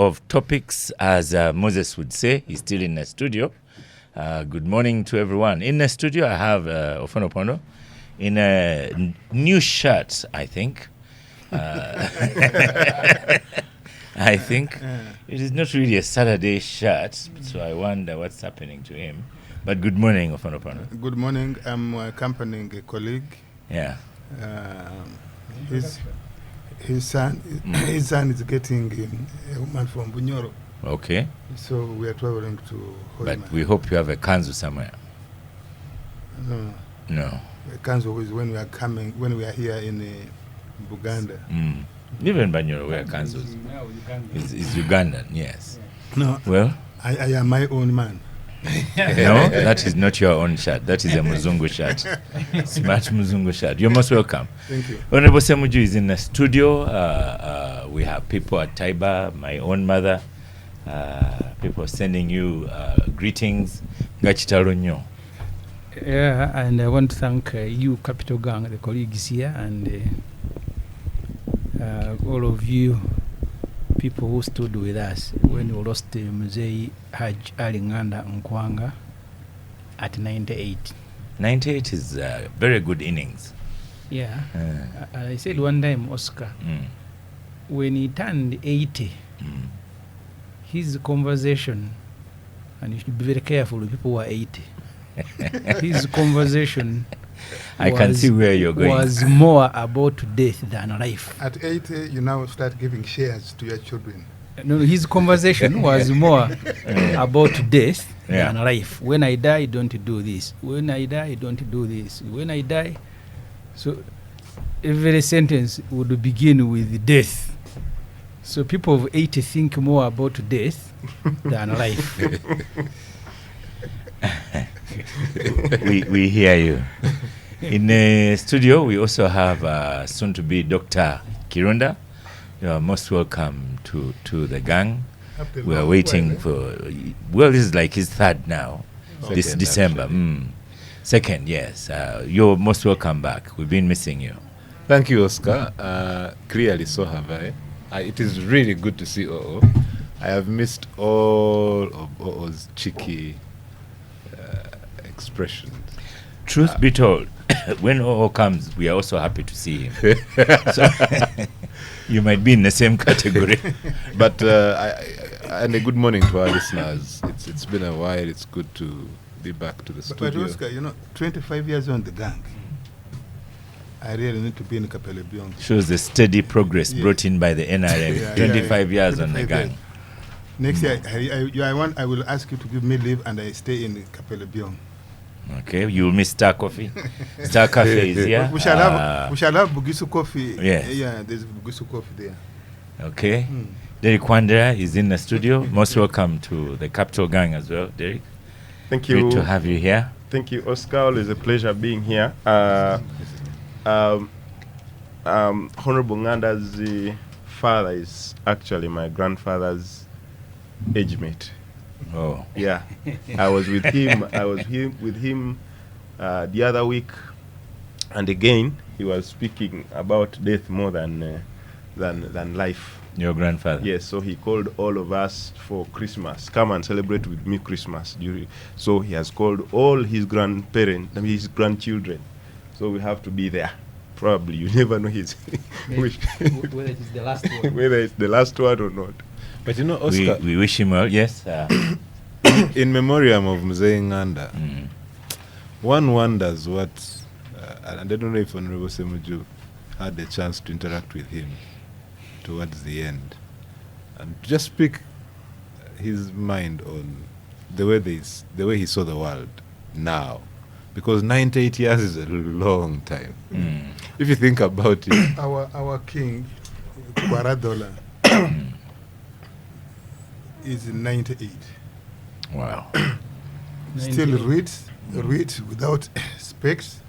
of topics, as Moses would say. He's still in the studio. Good morning to everyone. In the studio, I have Ofonopono in a new shirt, I think. I think it is not really a Saturday shirt, so I wonder what's happening to him. But good morning, Ofonopono. Good morning. I'm accompanying a colleague. Yeah. His son is getting a woman from Bunyoro. Okay. So we are traveling to Hoima. But we hope you have a kanzu somewhere. No. A kanzu is when we are here in Uganda. Even Banyoro wear kanzus. It's Ugandan, yes. No. Well, I am my own man. No, that is not your own shirt. That is a Muzungu shirt. Smart Muzungu shirt. You're most welcome. Thank you. Honorable Semuju is in the studio. We have people at Taiba, my own mother. People sending you greetings. Gachitalonyo. Yeah, and I want to thank you, Capital Gang, the colleagues here, and all of you people who stood with us when we lost Mzee Haj Alinganda Nkwanga at 98. 98 is a very good innings. Yeah. I said one time, Oscar, when he turned 80, his conversation, and you should be very careful with people who are 80, his conversation I can see where you're going. Was more about death than life. At 80, you now start giving shares to your children. No, his conversation was more about death than life. When I die, don't do this. When I die, don't do this. When I die, so every sentence would begin with death. So people of 80 think more about death than life. we hear you. In the studio, we also have soon-to-be Dr. Kirunda. You are most welcome to the gang. We are waiting for... Well, this is like his third now, this December. Second, yes. You're most welcome back. We've been missing you. Thank you, Oscar. Clearly, so have I. It is really good to see Oo. I have missed all of Oo's cheeky expressions. Truth be told, when Oo comes, we are also happy to see him. So you might be in the same category. But and a good morning to our listeners. It's been a while. It's good to be back to the studio. But Oscar, 25 years on the gang. I really need to be in Kapele Beyond. Shows the steady progress brought in by the NRM. 25 years on the gang. Next year, I will ask you to give me leave and I stay in Kapele Beyond. Okay, you will miss Star Coffee. Star Cafe is here. We shall have Bugisu Coffee. Yes. Yeah, there's Bugisu Coffee there. Okay. Derek Wandera is in the studio. Most welcome to the Capital Gang as well, Derek. Thank you. Good to have you here. Thank you, Oscar. Always a pleasure being here. Honorable Nganda's father is actually my grandfather's age mate. Oh. Yeah. I was with him. The other week, and again he was speaking about death more than life. Your grandfather. Yes. So he called all of us for Christmas. Come and celebrate with me Christmas. So he has called all his grandparents, his grandchildren. So we have to be there. Probably you never know his whether it is the last one. Whether it's the last one or not. But Oscar, we wish him well. Yes. In memoriam of Mzee Nganda, one wonders what, and I don't know if Honorable Semuju had a chance to interact with him towards the end, and just speak his mind on the way he saw the world now, because 98 years is a long time. If you think about it, our king Kwaradola is 98. Wow. Still reads without specs.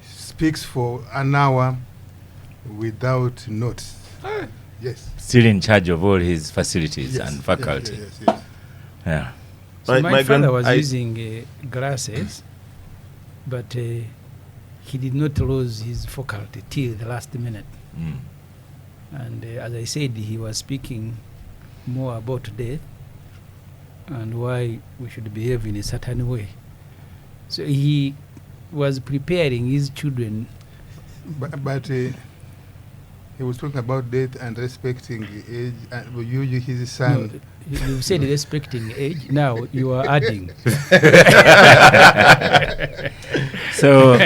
Speaks for an hour without notes. Yes. Still in charge of all his facilities and faculty. Yes. Yeah. So my father was using glasses, but he did not lose his faculty till the last minute. And as I said, he was speaking more about death and why we should behave in a certain way. So he was preparing his children. But he was talking about death and respecting age, and usually his son. No, you said respecting age. Now you are adding. So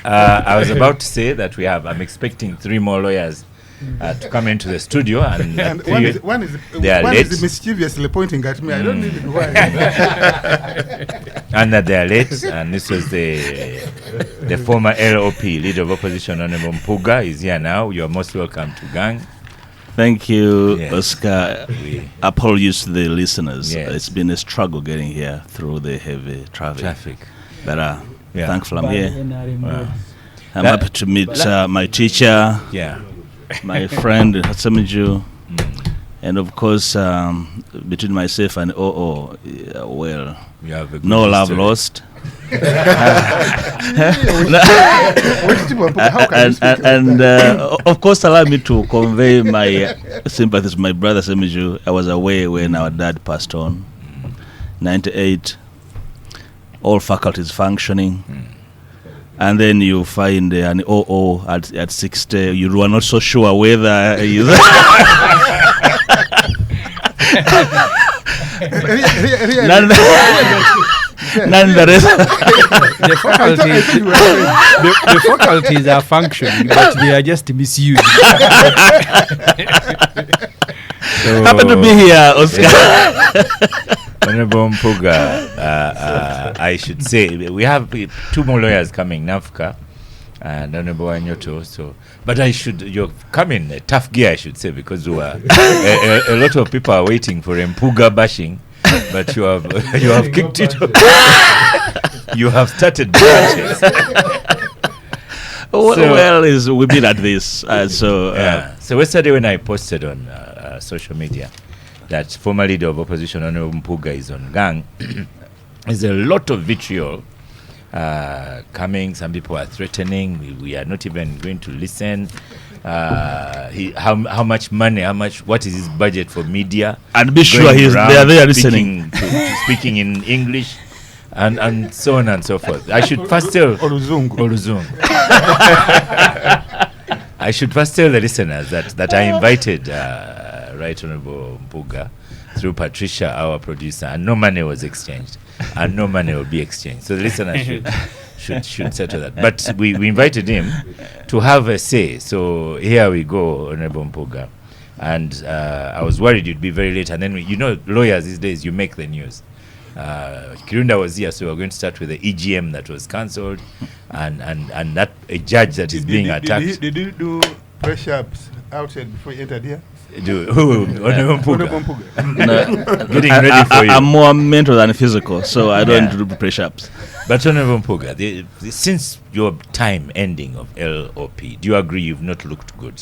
I was about to say that I'm expecting 3 more lawyers to come into the studio, and one is they are late. mischievously pointing at me. I don't need to why. And that they are late, and this was the former LOP, Leader of Opposition, Honorable Mpuga, is here now. You are most welcome to Gang. Thank you, Yes. Oscar. Apologies to the listeners. Yes. It's been a struggle getting here through the heavy traffic. But Yeah. thankful I'm here. Wow. I'm happy to meet my teacher, Yeah. my friend Hasamiju, Mm. and of course, between myself and well, You have a good no love history. lost. How can you speak And of course, allow me to convey my sympathies to my brother Semiju. I was away when our dad passed on, 98. All faculties functioning, and then you find an OO at 60. You are not so sure whether he's nonetheless. The faculties are functioning, but they are just misused. So, Happy to be here, Oscar. Honorable Mpuga, I should say, we have 2 more lawyers coming, Nafka and Honorable Anyoto. So, but you're coming tough gear, I should say, because a lot of people are waiting for Mpuga bashing, but you have kicked it off. You have started branches. We've been at this. So yesterday when I posted on social media that former Leader of Opposition Honorable Mpuga is on Gang, there's a lot of vitriol coming. Some people are threatening. We are not even going to listen. How much money? What is his budget for media? And be sure they are there listening. Speaking in English, and so on and so forth. I should first tell Oluzungu. I should first tell the listeners that I invited Right Honorable Mpuga through Patricia, our producer, and no money was exchanged, and no money will be exchanged. So the listeners should settle that. But we invited him to have a say. So here we go, Honorable Mpuga. And I was worried you'd be very late. And then, lawyers these days, you make the news. Kirunda was here, so we're going to start with the EGM that was cancelled, and that a judge that is being attacked. Did you do press-ups outside before you entered here? Honorable Mpuga. Getting ready for you. I'm more mental than physical, so I don't do press-ups. But Honorable Mpuga, since your time ending of LOP, do you agree you've not looked good?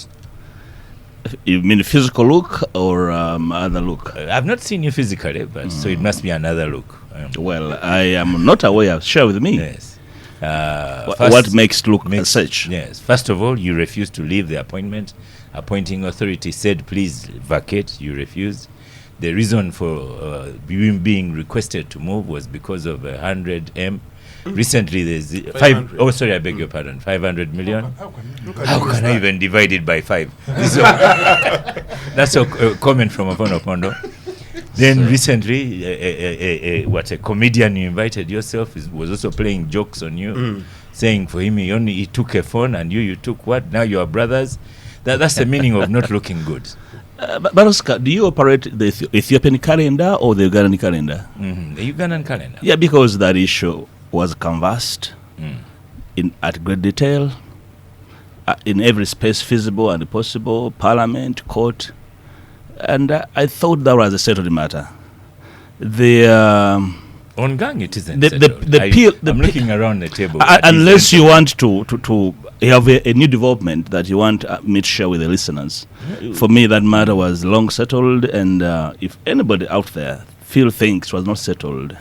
You mean physical look or other look? I've not seen you physically, but so it must be another look. Well, I am not aware. Share with me. Yes. What makes look as such? Yes. First of all, you refused to leave the appointment. Appointing authority said, please vacate. You refused. The reason for you being requested to move was because of 100M. Recently, there's 5. Oh, sorry, I beg your pardon. 500 million. How can I even divide it by 5? That's a comment from Apono Pondo. Then recently, a comedian you invited yourself was also playing jokes on you, saying for him he took a phone and you took what? Now you are brothers. That's the meaning of not looking good. But Oscar, do you operate the Ethiopian calendar or the Ugandan calendar? The Ugandan calendar. Yeah, because that issue was canvassed at great detail in every space feasible and possible, parliament, court, and I thought that was a settled matter. On Gang, it isn't settled. I'm looking around the table. Unless you want to have a new development that you want me to share with the listeners. For me, that matter was long settled, and if anybody out there thinks it was not settled,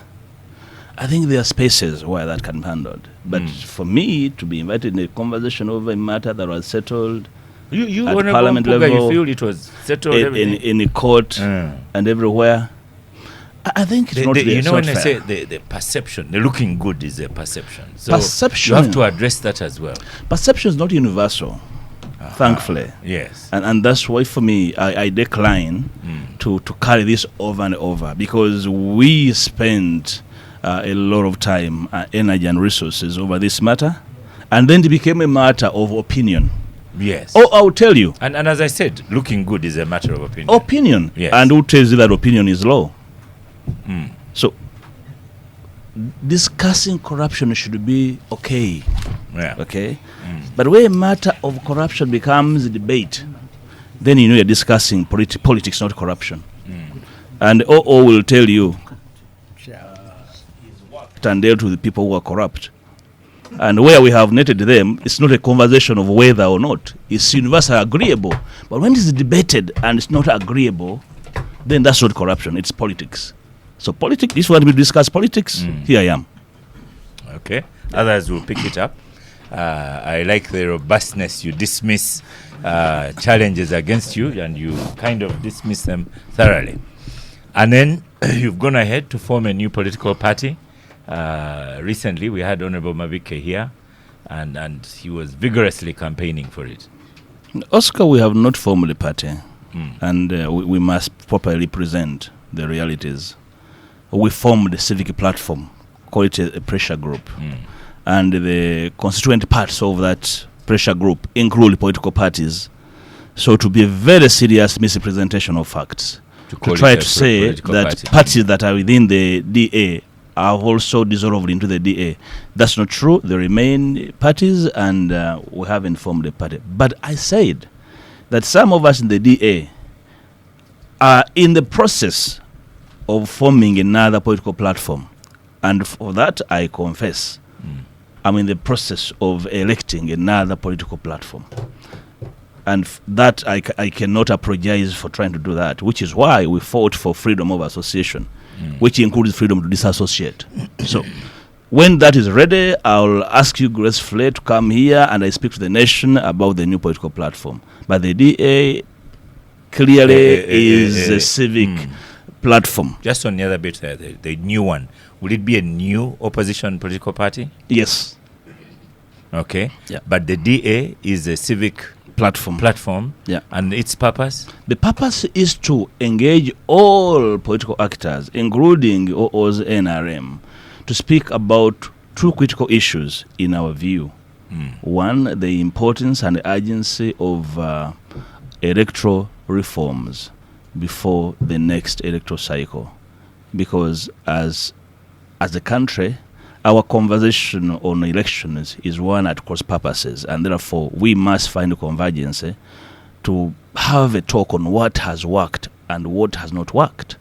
I think there are spaces where that can be handled. But for me to be invited in a conversation over a matter that was settled, You at Honorable parliament Mpuga, level, you feel it was settled in the court and everywhere. I think it's not you know, not when I fair. say the perception, the looking good is a perception. So Perception. you have to address that as well. Perception is not universal, thankfully. Yes. And that's why, for me, I decline to carry this over and over, because we spent a lot of time, energy, and resources over this matter, and then it became a matter of opinion. Yes. Oh, I'll tell you. And as I said, looking good is a matter of opinion. Opinion. Yes. And who tells you that opinion is law? So, discussing corruption should be okay. Yeah. Okay? But where a matter of corruption becomes a debate, then you know you're discussing politics, not corruption. And OO will tell you and dealt with the people who are corrupt. And where we have netted them, it's not a conversation of whether or not. It's universally agreeable. But when it's debated and it's not agreeable, then that's not corruption, it's politics. So politics, if you want me to discuss politics, here I am. Okay. Others will pick it up. I like the robustness. You dismiss challenges against you, and you kind of dismiss them thoroughly. And then you've gone ahead to form a new political party. Recently, we had Honorable Mabike here, and he was vigorously campaigning for it. Oscar, we have not formed a party, and we must properly present the realities. We formed a civic platform, call it a pressure group, and the constituent parts of that pressure group include political parties. So to be a very serious misrepresentation of facts, to try to say that parties that are within the DA have also dissolved into the DA. That's not true. They remain parties, and we haven't formed a party. But I said that some of us in the DA are in the process of forming another political platform. And for that, I confess, I'm in the process of electing another political platform. And that I cannot apologize for trying to do that, which is why we fought for freedom of association, which includes freedom to disassociate. So when that is ready, I'll ask you gracefully to come here and I speak to the nation about the new political platform. But the DA clearly is a civic platform. Just on the other bit, the new one, will it be a new opposition political party? Yes. Okay. Yeah. But the DA is a civic platform. Yeah. And its purpose? The purpose is to engage all political actors, including OO's NRM, to speak about two critical issues in our view. One, the importance and the urgency of electoral reforms before the next electoral cycle. Because as a country, our conversation on elections is one at cross purposes, and therefore we must find a convergence to have a talk on what has worked and what has not worked.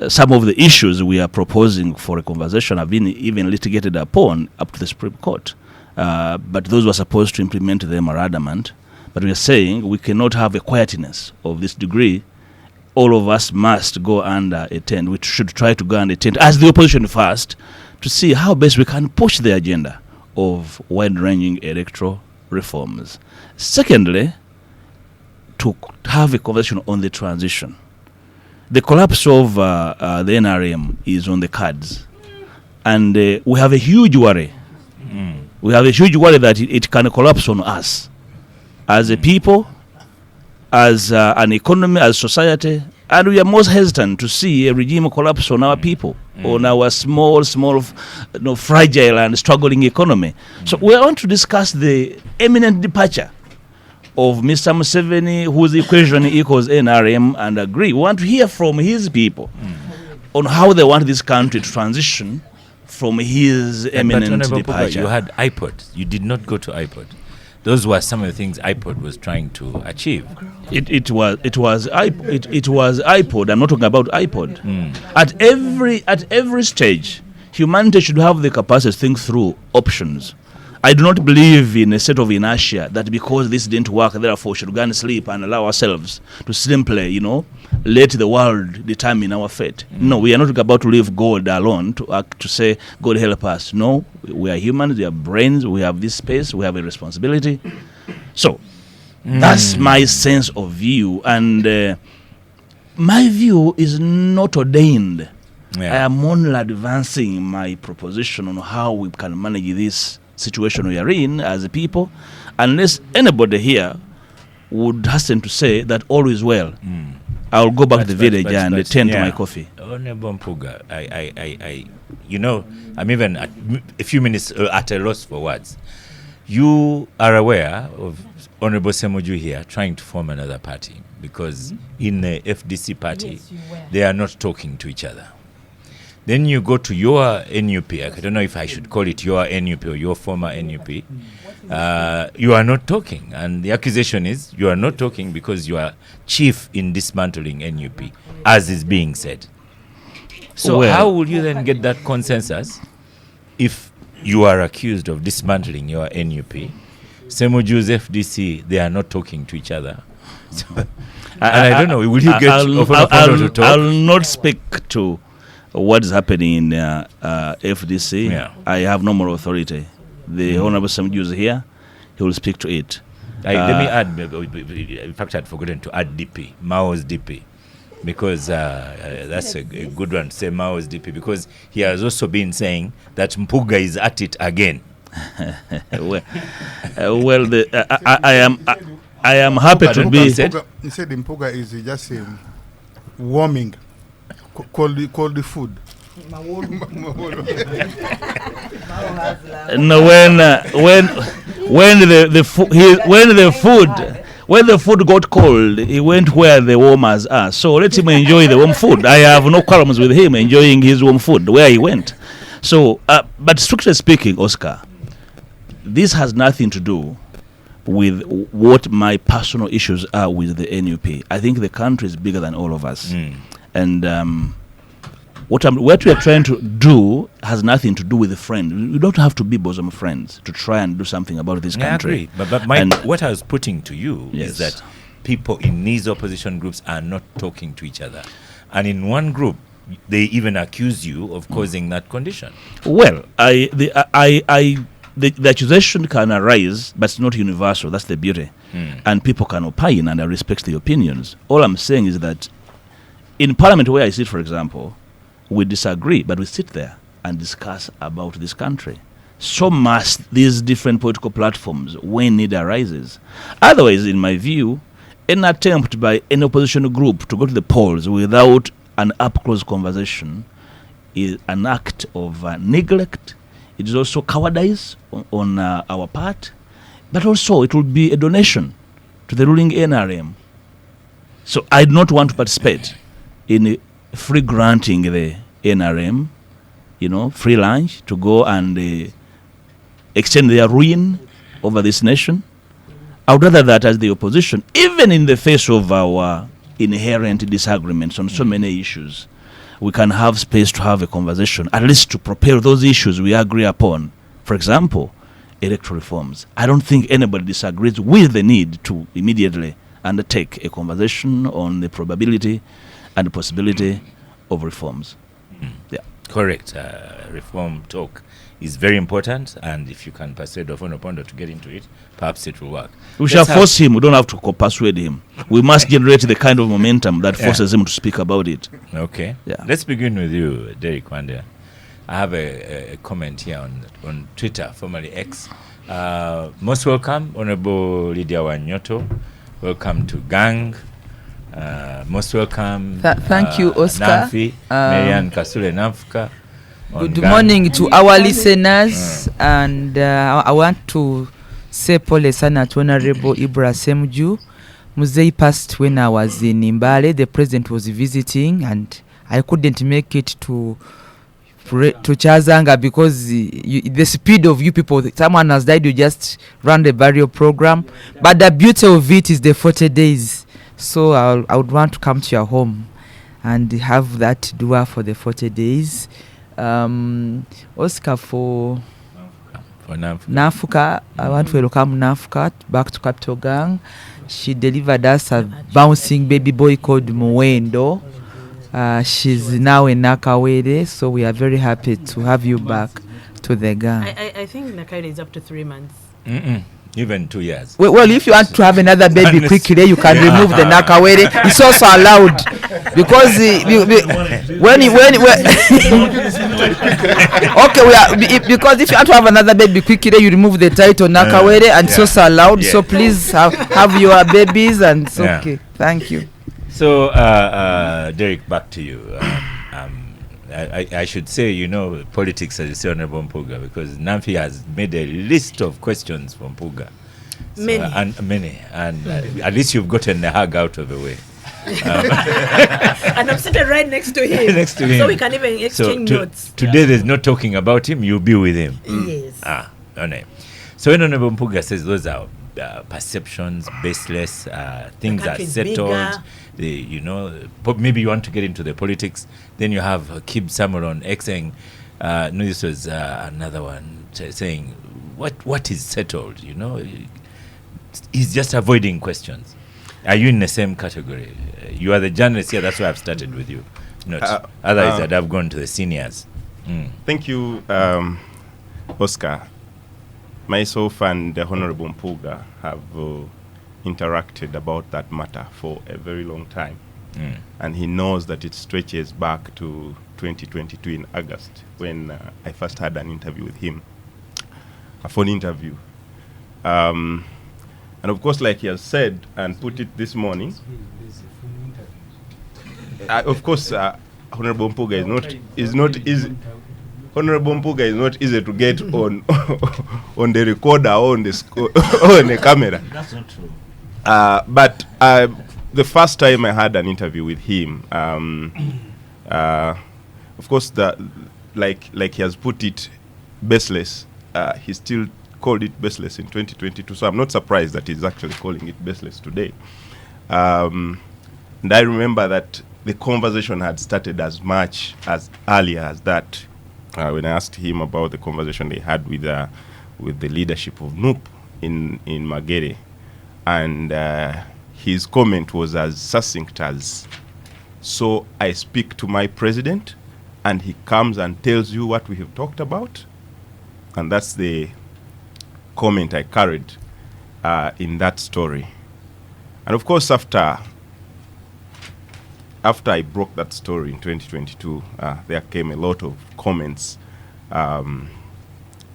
Some of the issues we are proposing for a conversation have been even litigated upon up to the Supreme Court. But those who are supposed to implement them are adamant. But we are saying we cannot have a quietness of this degree. All of us must go under a tent. We should try to go under a tent as the opposition first to see how best we can push the agenda of wide-ranging electoral reforms. Secondly, to have a conversation on the transition. The collapse of the NRM is on the cards. And we have a huge worry. We have a huge worry that it can collapse on us as a people, as an economy, as society, and we are most hesitant to see a regime collapse on our people, on our small, fragile and struggling economy. So we want to discuss the imminent departure of Mr. Museveni, whose equation equals NRM, and agree. We want to hear from his people on how they want this country to transition from his imminent departure. You had iPod. You did not go to iPod. Those were some of the things iPod was trying to achieve. It was iPod. I'm not talking about iPod. At every stage, humanity should have the capacity to think through options. I do not believe in a state of inertia that because this didn't work, therefore should go and sleep and allow ourselves to simply, let the world determine our fate. No, we are not about to leave God alone to say, God help us. No, we are humans, we have brains, we have this space, we have a responsibility. So, That's my sense of view, and my view is not ordained. I am only advancing my proposition on how we can manage this situation we are in as a people, unless anybody here would hasten to say that all is well. I'll go back to the village and attend to my coffee. Honorable Mpuga, I'm even a few minutes at a loss for words. You are aware of Honorable Semuju here trying to form another party, because in the FDC party, they are not talking to each other. Then you go to your NUP. I don't know if I should call it your NUP or your former NUP. You are not talking. And the accusation is you are not talking because you are chief in dismantling NUP, as is being said. So how will you then get that consensus if you are accused of dismantling your NUP? Semuju's FDC, they are not talking to each other. So, I don't know. Will you get Ofonopondo to talk? I'll not speak to what is happening in FDC. I have no more authority. The Honorable Semuju is here. He will speak to it. Let me add, in fact, I'd forgotten to add DP, Mao's DP, because that's a good one to say Mao's DP, because he has also been saying that Mpuga is at it again. I am happy to be. He said Mpuga is just warming. Call the food. No, when the food got cold, he went where the warmers are. So let him enjoy the warm food. I have no problems with him enjoying his warm food where he went. So, but strictly speaking, Oscar, this has nothing to do with what my personal issues are with the NUP. I think the country is bigger than all of us. And what we are trying to do has nothing to do with a friend. You don't have to be bosom friends to try and do something about this country. I agree. But what I was putting to you is that people in these opposition groups are not talking to each other. And in one group, they even accuse you of causing that condition. Well, the accusation can arise, but it's not universal. That's the beauty. And people can opine, and I respect the opinions. All I'm saying is that in Parliament where I sit, for example, we disagree, but we sit there and discuss about this country. So must these different political platforms when need arises. Otherwise, in my view, an attempt by an opposition group to go to the polls without an up-close conversation is an act of neglect. It is also cowardice on our part, but also it will be a donation to the ruling NRM. So I do not want to participate in free granting the NRM, free lunch to go and extend their ruin over this nation. I would rather that as the opposition, even in the face of our inherent disagreements on so many issues, we can have space to have a conversation, at least to propel those issues we agree upon. For example, electoral reforms. I don't think anybody disagrees with the need to immediately undertake a conversation on the probability and the possibility of reforms. Correct. Reform talk is very important, and if you can persuade Ofonopondo to get into it, perhaps it will work. We shall force him. We don't have to persuade him. We must generate the kind of momentum that forces him to speak about it. Okay. Let's begin with you, Derek Wande. I have a comment here on Twitter, formerly X. Most welcome, Honorable Lydia Wanyoto. Welcome to Gang. Most welcome. Thank you, Oscar. Namfi, Marianne Kasule Namfuka. Good morning to our listeners, and I want to say pole sana to Honorable Ibra Semuju. Muzei passed when I was in Mbale. The president was visiting, and I couldn't make it to Chazanga because the speed of you people, someone has died, you just run the burial program. But the beauty of it is the 40 days. So I would want to come to your home and have that dua for the 40 days. Oscar for Nafuka, I want to welcome Nafuka back to Capital Gang. She delivered us a bouncing baby boy called Muwendo. She's now in Nakawere, so we are very happy to have you back to the gang. I think Nakawere is up to 3 months. Even 2 years. Well, if you want to have another baby Unless- quickly, you can remove the nakawere. It's also allowed because because if you want to have another baby quickly, you remove the title nakawere, and it's also allowed. So please have your babies, and it's okay. Thank you. So, Derek, back to you. I should say, politics, as you say, Honorable Mpuga, because Namfi has made a list of questions from Mpuga. So, many. And at least you've gotten the hug out of the way. And I'm sitting right next to him. So we can even exchange notes. Today there's no talking about him, you'll be with him. Yes. Okay. So when Honorable Mpuga says those are perceptions, baseless, things are settled. Maybe you want to get into the politics. Then you have Kib Samuel on X saying, no, this was another one saying, what is settled? He's just avoiding questions. Are you in the same category? You are the journalist here. That's why I've started with you. Otherwise, I'd have gone to the seniors. Thank you, Oscar. Myself and the Honorable Mpuga have interacted about that matter for a very long time. And he knows that it stretches back to 2022 in August when I first had an interview with him, a phone interview. And of course, like he has said and put it this morning, of course, Honorable Mpuga is not easy. Honorable Mpuga is not easy to get on on the recorder or on the camera. That's not true. But the first time I had an interview with him, of course, like he has put it, baseless. He still called it baseless in 2022. So I'm not surprised that he's actually calling it baseless today. And I remember that the conversation had started as much as earlier as that. When I asked him about the conversation they had with the leadership of NUP in Magere, and his comment was as succinct as, "So I speak to my president, and he comes and tells you what we have talked about," and that's the comment I carried in that story. And of course, after I broke that story in 2022, there came a lot of comments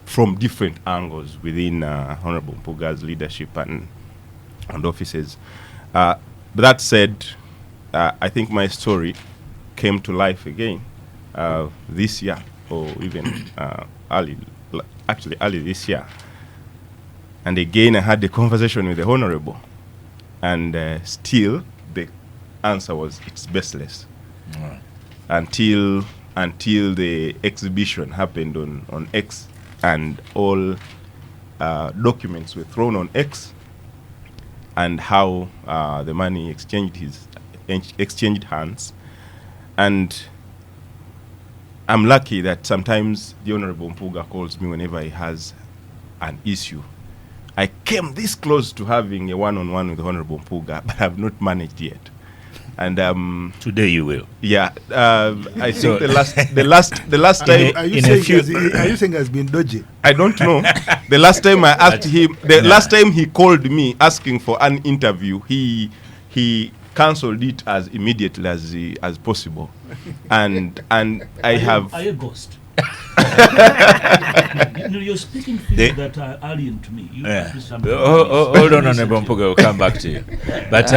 from different angles within Honorable Mpuga's leadership and offices. But that said, I think my story came to life again this year, or even early this year. And again, I had the conversation with the Honorable, and still the answer was it's baseless. Until the exhibition happened on X, and all documents were thrown on X, and how the money exchanged hands. And I'm lucky that sometimes the Honorable Mpuga calls me whenever he has an issue. I came this close to having a one-on-one with the Honorable Mpuga, but I've not managed yet. And today you will. Yeah, I think the last time. Are you saying has been dodgy? I don't know. The last time I asked him, last time he called me asking for an interview, he cancelled it as immediately as possible, and I have. Are you a ghost? You're speaking things that are alien to me. Hold on, Honorable Mpuga, we'll come back to you. But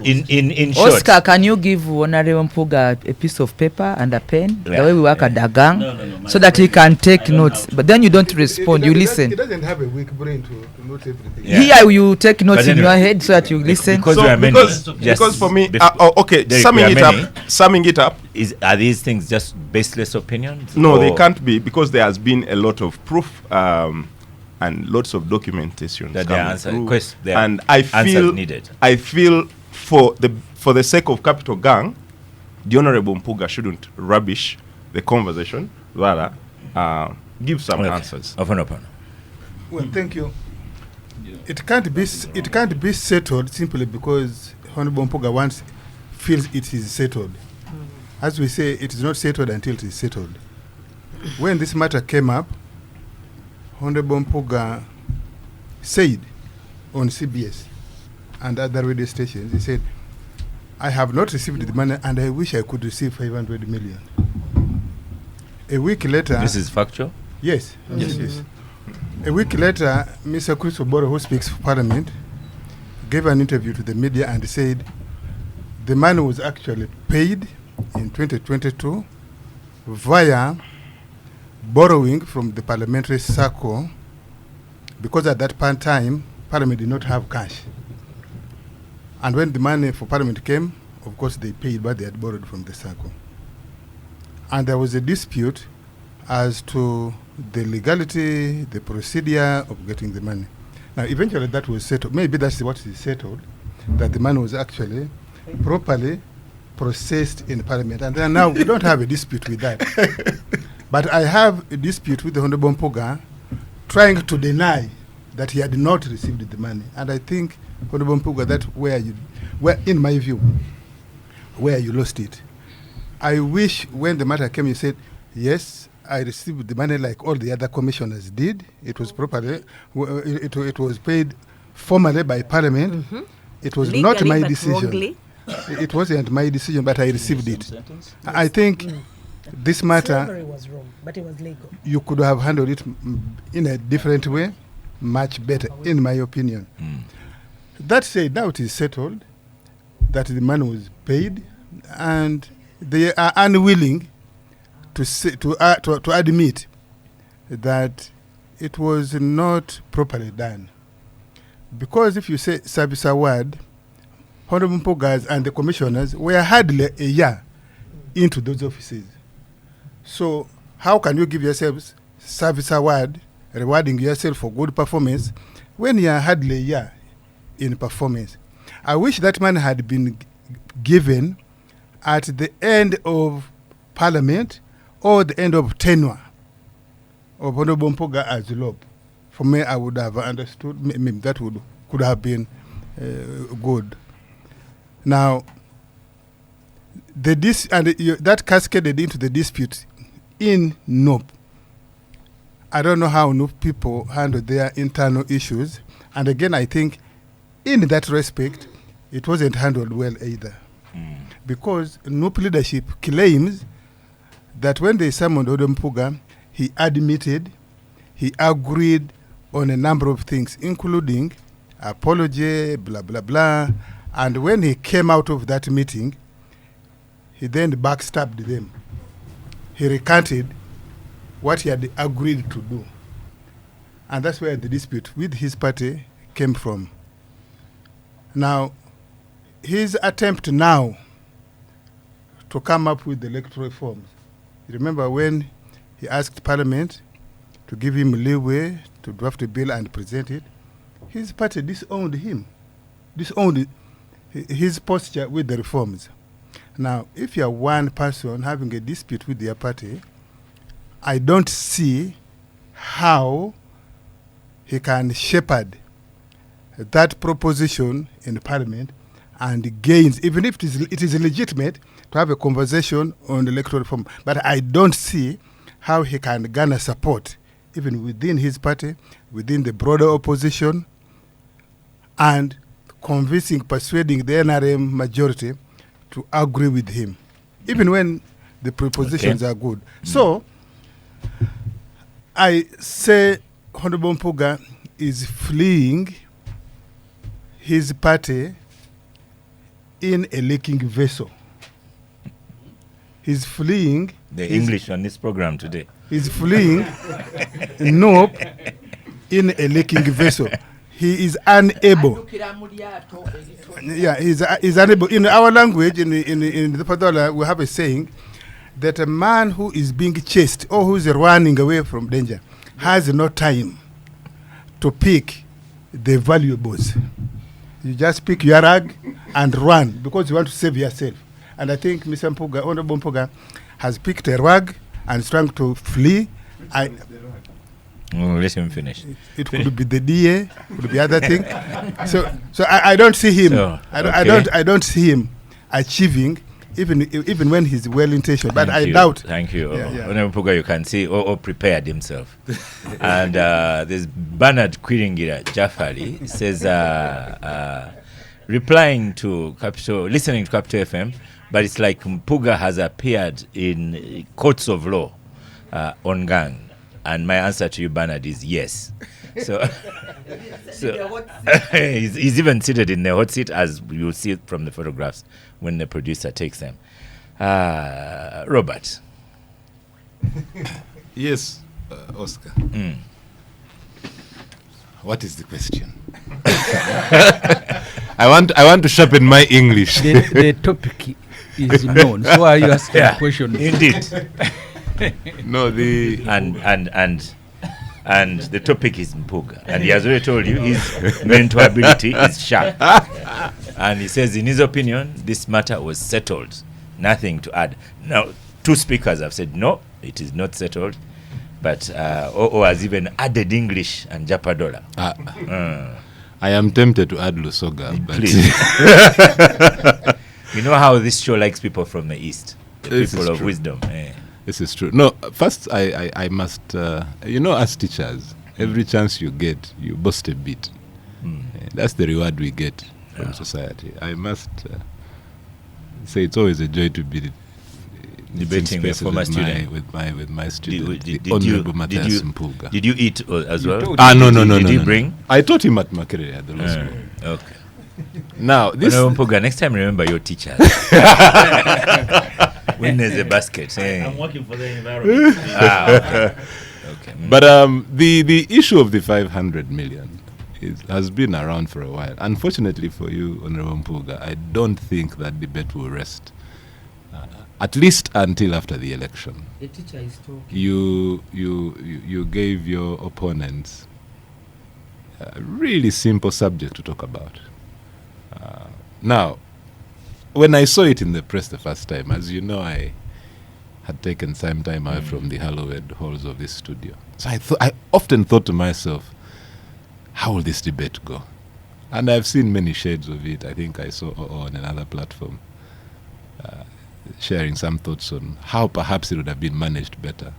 in short, Oscar, can you give Honorable Mpuga a piece of paper and a pen, the way we work at the gang, so that he can take notes? But then you don't respond, you listen. He doesn't have a weak brain to note everything. Yeah. Here you take notes But in your head so that you listen. Because we are many. Because for me, Derek, summing it up. Are these things just baseless opinions? No, they can't be, because there has been a lot of proof and lots of documentation that and I feel needed. I feel for the sake of Capital Gang, the Honorable Mpuga shouldn't rubbish the conversation, rather give some answers. Well, thank you. It can't be settled simply because Honorable Mpuga feels it is settled. As we say, it is not settled until it is settled. When this matter came up, Honorable Mpuga said on CBS and other radio stations. He said, I have not received the money and I wish I could receive 500 million. A week later... This is factual? Yes. Yes. A week later, Mr. Chris Oboro, who speaks for Parliament, gave an interview to the media and said the money was actually paid in 2022 via borrowing from the parliamentary circle, because at that point in time, Parliament did not have cash. And when the money for Parliament came, of course they paid what they had borrowed from the circle. And there was a dispute as to the legality, the procedure of getting the money. Now, eventually that was settled. Maybe that's what is settled, that the money was actually properly processed in Parliament. And then now we don't have a dispute with that. But I have a dispute with the Honorable Mpuga trying to deny that he had not received the money. And I think, Honorable Mpuga, that's where in my view, where you lost it. I wish when the matter came, you said, yes, I received the money like all the other commissioners did. It was properly, it was paid formally by Parliament. It was not my decision. It wasn't my decision, but I received it. I think this matter... Slavery was wrong, but it was legal. You could have handled it in a different way, much better, in my opinion. That said, now it is settled that the money was paid, and they are unwilling to admit that it was not properly done. Because if you say service award, Honorable Mpugas and the commissioners were hardly a year into those offices. So how can you give yourselves service award, rewarding yourself for good performance, when you are hardly a year in performance? I wish that money had been given at the end of Parliament or the end of tenure of Honorable Mpuga as LOP. For me, I would have understood, that could have been good. Now, that cascaded into the dispute in NOP. I don't know how NOP people handle their internal issues. And again, I think in that respect, it wasn't handled well either. Because NOP leadership claims that when they summoned Mpuga, he admitted, he agreed on a number of things, including apology, blah, blah, blah. And when he came out of that meeting, he then backstabbed them. He recanted what he had agreed to do. And that's where the dispute with his party came from. Now, his attempt now to come up with the electoral reforms. Remember when he asked Parliament to give him leeway to draft a bill and present it, his party disowned him, disowned his posture with the reforms. Now, if you are one person having a dispute with your party, I don't see how he can shepherd that proposition in Parliament and gains, even if it is legitimate to have a conversation on electoral reform. But I don't see how he can garner support, even within his party, within the broader opposition, and persuading the NRM majority to agree with him, even when the propositions are good. So, I say Honorable Mpuga is fleeing his party in a leaking vessel. He's fleeing... The English on this program today. He's fleeing NOP in a leaking vessel. He is unable. Yeah, he's unable. In our language, in the Padola, we have a saying that a man who is being chased or who is running away from danger has no time to pick the valuables. You just pick your rag and run because you want to save yourself. And I think Mr. Mpuga, Honorable Mpuga, has picked a rag and is trying to flee. Let him finish. It could be the DA, could be other thing. So I don't see him. I don't see him achieving even when he's well-intentioned. But I Thank you. doubt. Thank you. Yeah. Honorable Puga, you can see O prepared himself. And there's Bernard Kwiringira Jafari says, replying to listening to Capital FM, but it's like Mpuga has appeared in courts of law on gang. And my answer to you, Bernard, is yes. So he's even seated in the hot seat, as you'll see it from the photographs when the producer takes them. Robert. Yes, Oscar. What is the question? I want to sharpen my English. The topic is known. So why are you asking a question? Indeed. No, and the topic is Mpuga, and he has already told you his mental ability is sharp, and he says in his opinion this matter was settled, nothing to add. Now 2 speakers have said no, it is not settled, but OO has even added English and Japadola. I am tempted to add Lusoga, but Please. You know how this show likes people from the East, the This people is of true. wisdom. This is true. No, first I must, as teachers, every chance you get, you boast a bit. That's the reward we get from society. I must say it's always a joy to be Debating with spaces former student. with my student, Did the you- Honorable Matthias Mpuga. Did you eat as well? told No. Did he bring? I taught him at Makerere at the law school. Okay. Now, this Honorable Mpuga, next time remember your teachers. When there's a basket. I'm working for the environment. Okay. But the issue of the 500 million has been around for a while. Unfortunately for you, Honorable Mpuga, I don't think that debate will rest, at least until after the election. The teacher is talking. You gave your opponents a really simple subject to talk about. Now, when I saw it in the press the first time, as you know, I had taken some time away from the hallowed halls of this studio. So I often thought to myself, how will this debate go? And I've seen many shades of it. I think I saw on another platform sharing some thoughts on how perhaps it would have been managed better.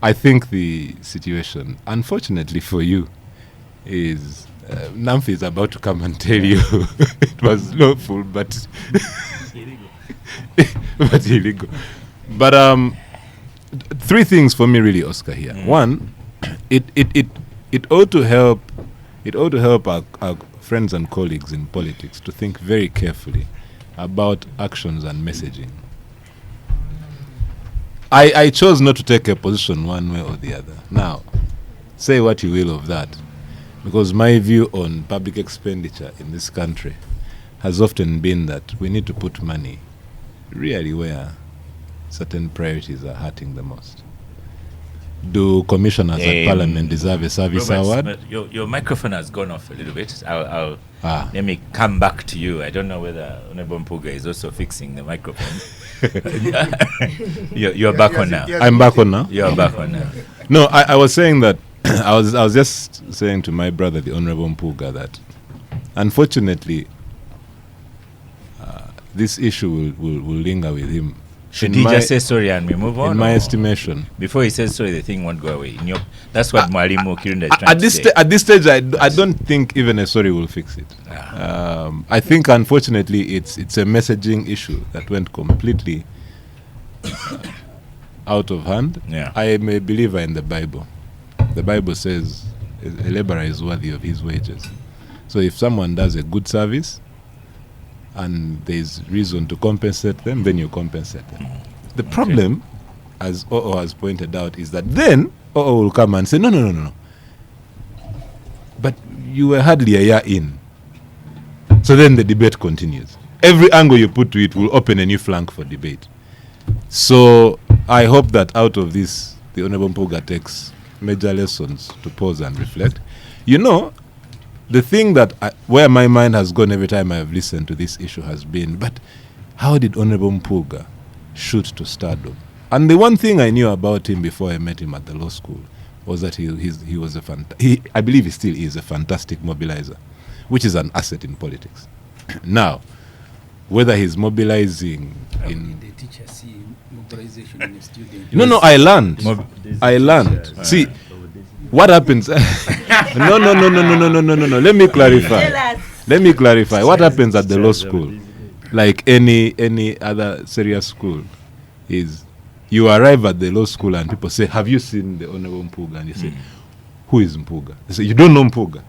I think the situation, unfortunately for you, is Namfi is about to come and tell you it was lawful, but but illegal. But 3 things for me really, Oscar, here. One, it ought to help. It ought to help our friends and colleagues in politics to think very carefully about actions and messaging. I chose not to take a position one way or the other. Now, say what you will of that, because my view on public expenditure in this country has often been that we need to put money really where certain priorities are hurting the most. Do commissioners at Parliament deserve a service award? Robert, your microphone has gone off a little bit. Let me come back to you. I don't know whether Honorable Mpuga is also fixing the microphone. You're back on now. I'm back on now. You're back on now. No, I was saying that I was just saying to my brother, the Honorable Mpuga, that unfortunately this issue will linger with him. Should he just say sorry and we move on? In my estimation. Before he says sorry, the thing won't go away. That's what Mwalimu Kirunda is trying At to this say. at this stage, I don't think even a sorry will fix it. I think, unfortunately, it's a messaging issue that went completely out of hand. Yeah. I am a believer in the Bible. The Bible says a laborer is worthy of his wages. So if someone does a good service and there's reason to compensate them, then you compensate them. The problem, as OO has pointed out, is that then OO will come and say, no. But you were hardly a year in. So then the debate continues. Every angle you put to it will open a new flank for debate. So I hope that out of this, the Honorable Mpuga takes major lessons to pause and reflect. You know, the thing that where my mind has gone every time I have listened to this issue has been, but how did Honorable Mpuga shoot to stardom? And the one thing I knew about him before I met him at the law school was that he was I believe he still is a fantastic mobilizer, which is an asset in politics. Now, whether he's mobilizing in. The teacher see mobilization in the student. No, I learned. See, what happens? No. Let me clarify. What happens at the law school, like any other serious school, is you arrive at the law school and people say, "Have you seen the Honorable Mpuga?" And you say, "Who is Mpuga?" They say, "You don't know Mpuga."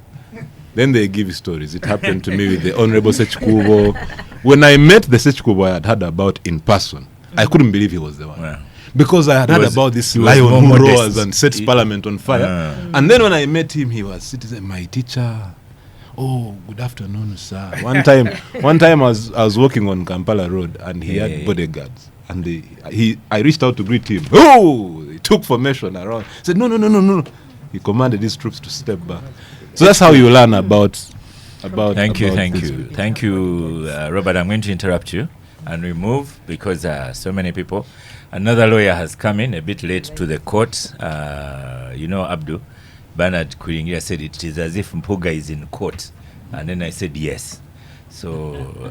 Then they give stories. It happened to me with the Honorable Sechikubo. When I met the Sechikubo I had heard about in person, I couldn't believe he was the one. Yeah. Because I had heard about this lion who roars and sets parliament on fire. And then when I met him, he was sitting, my teacher. Oh, good afternoon, sir. One time I was walking on Kampala Road and he had bodyguards. And I reached out to greet him. Oh, he took formation around. He said, no. He commanded his troops to step back. So that's how you learn about. Thank you, Robert. I'm going to interrupt you and remove because so many people. Another lawyer has come in a bit late to the court. Abdu Bernard Kuringia said it is as if Mpuga is in court, and then I said yes. So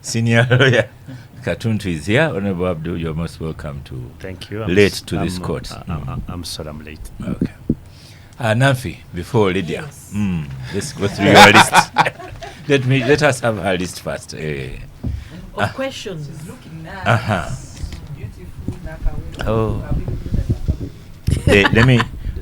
senior lawyer Katuntu is here. Honorable Abdu, you're most welcome to. Thank you. Late to this court. I'm sorry I'm late. Okay. Nafi, before Lydia, let's go through your list. Let us have her list first. Of questions. Looking nice. Oh.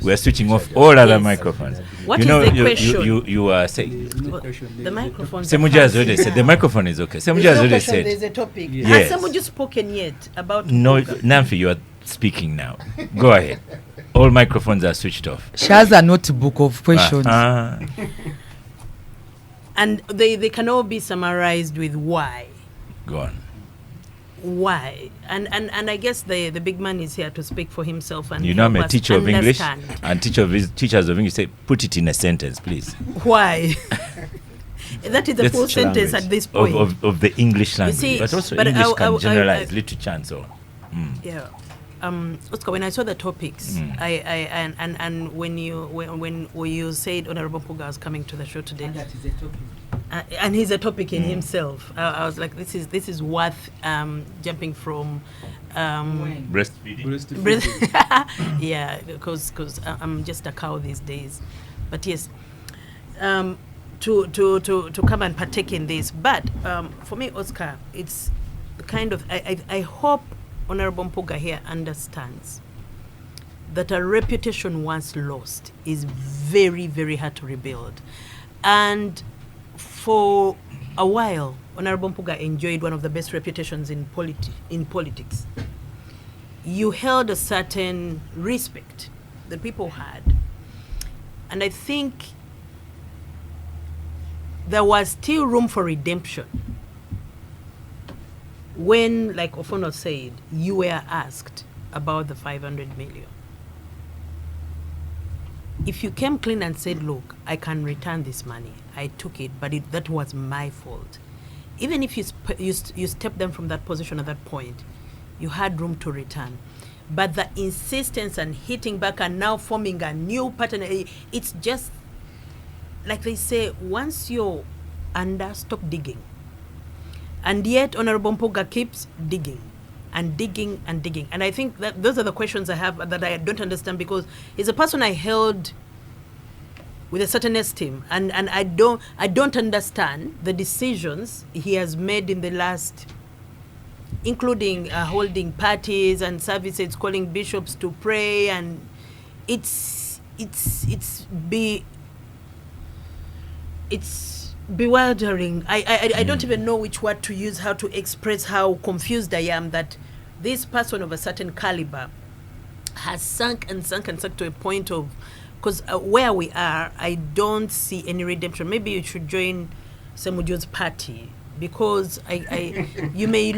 We are switching off all other microphones. What is the question? You are saying. The microphone. Semuja has already said the microphone is okay. Semuja has already said. There's a topic. Yes. Has Semuju spoken yet about? No, Nafi, you are speaking now. Go ahead. All microphones are switched off. She has a notebook of questions. And they can all be summarized with why. Go on. Why? And I guess the big man is here to speak for himself. And I'm a teacher of English, and teachers of English say, put it in a sentence, please. Why? That is the full sentence at this point. Of the English language. See, but also English can generalize literature and so on. Yeah. Oscar, when I saw the topics, and when you said Honorable Mpuga was coming to the show today, and that is a topic, and he's a topic in himself. I was like, this is worth jumping from. Breastfeeding. Yeah, because I'm just a cow these days, but yes, to come and partake in this. But for me, Oscar, it's kind of I hope Honorable Mpuga here understands that a reputation once lost is very, very hard to rebuild. And for a while, Honorable Mpuga enjoyed one of the best reputations in politics. You held a certain respect that people had. And I think there was still room for redemption. When, like Ofono said, you were asked about the 500 million. If you came clean and said, look, I can return this money, I took it, but that was my fault. Even if you stepped them from that position at that point, you had room to return. But the insistence and hitting back and now forming a new pattern, it's just, like they say, once you're under, stop digging. And yet, Honorable Mpuga keeps digging and digging and digging. And I think that those are the questions I have that I don't understand, because he's a person I held with a certain esteem. And I don't understand the decisions he has made in the last, including holding parties and services, calling bishops to pray. And it's bewildering. I don't even know which word to use, how to express how confused I am that this person of a certain caliber has sunk to a point of, because where we are, I don't see any redemption. Maybe you should join Semuju's party, because you may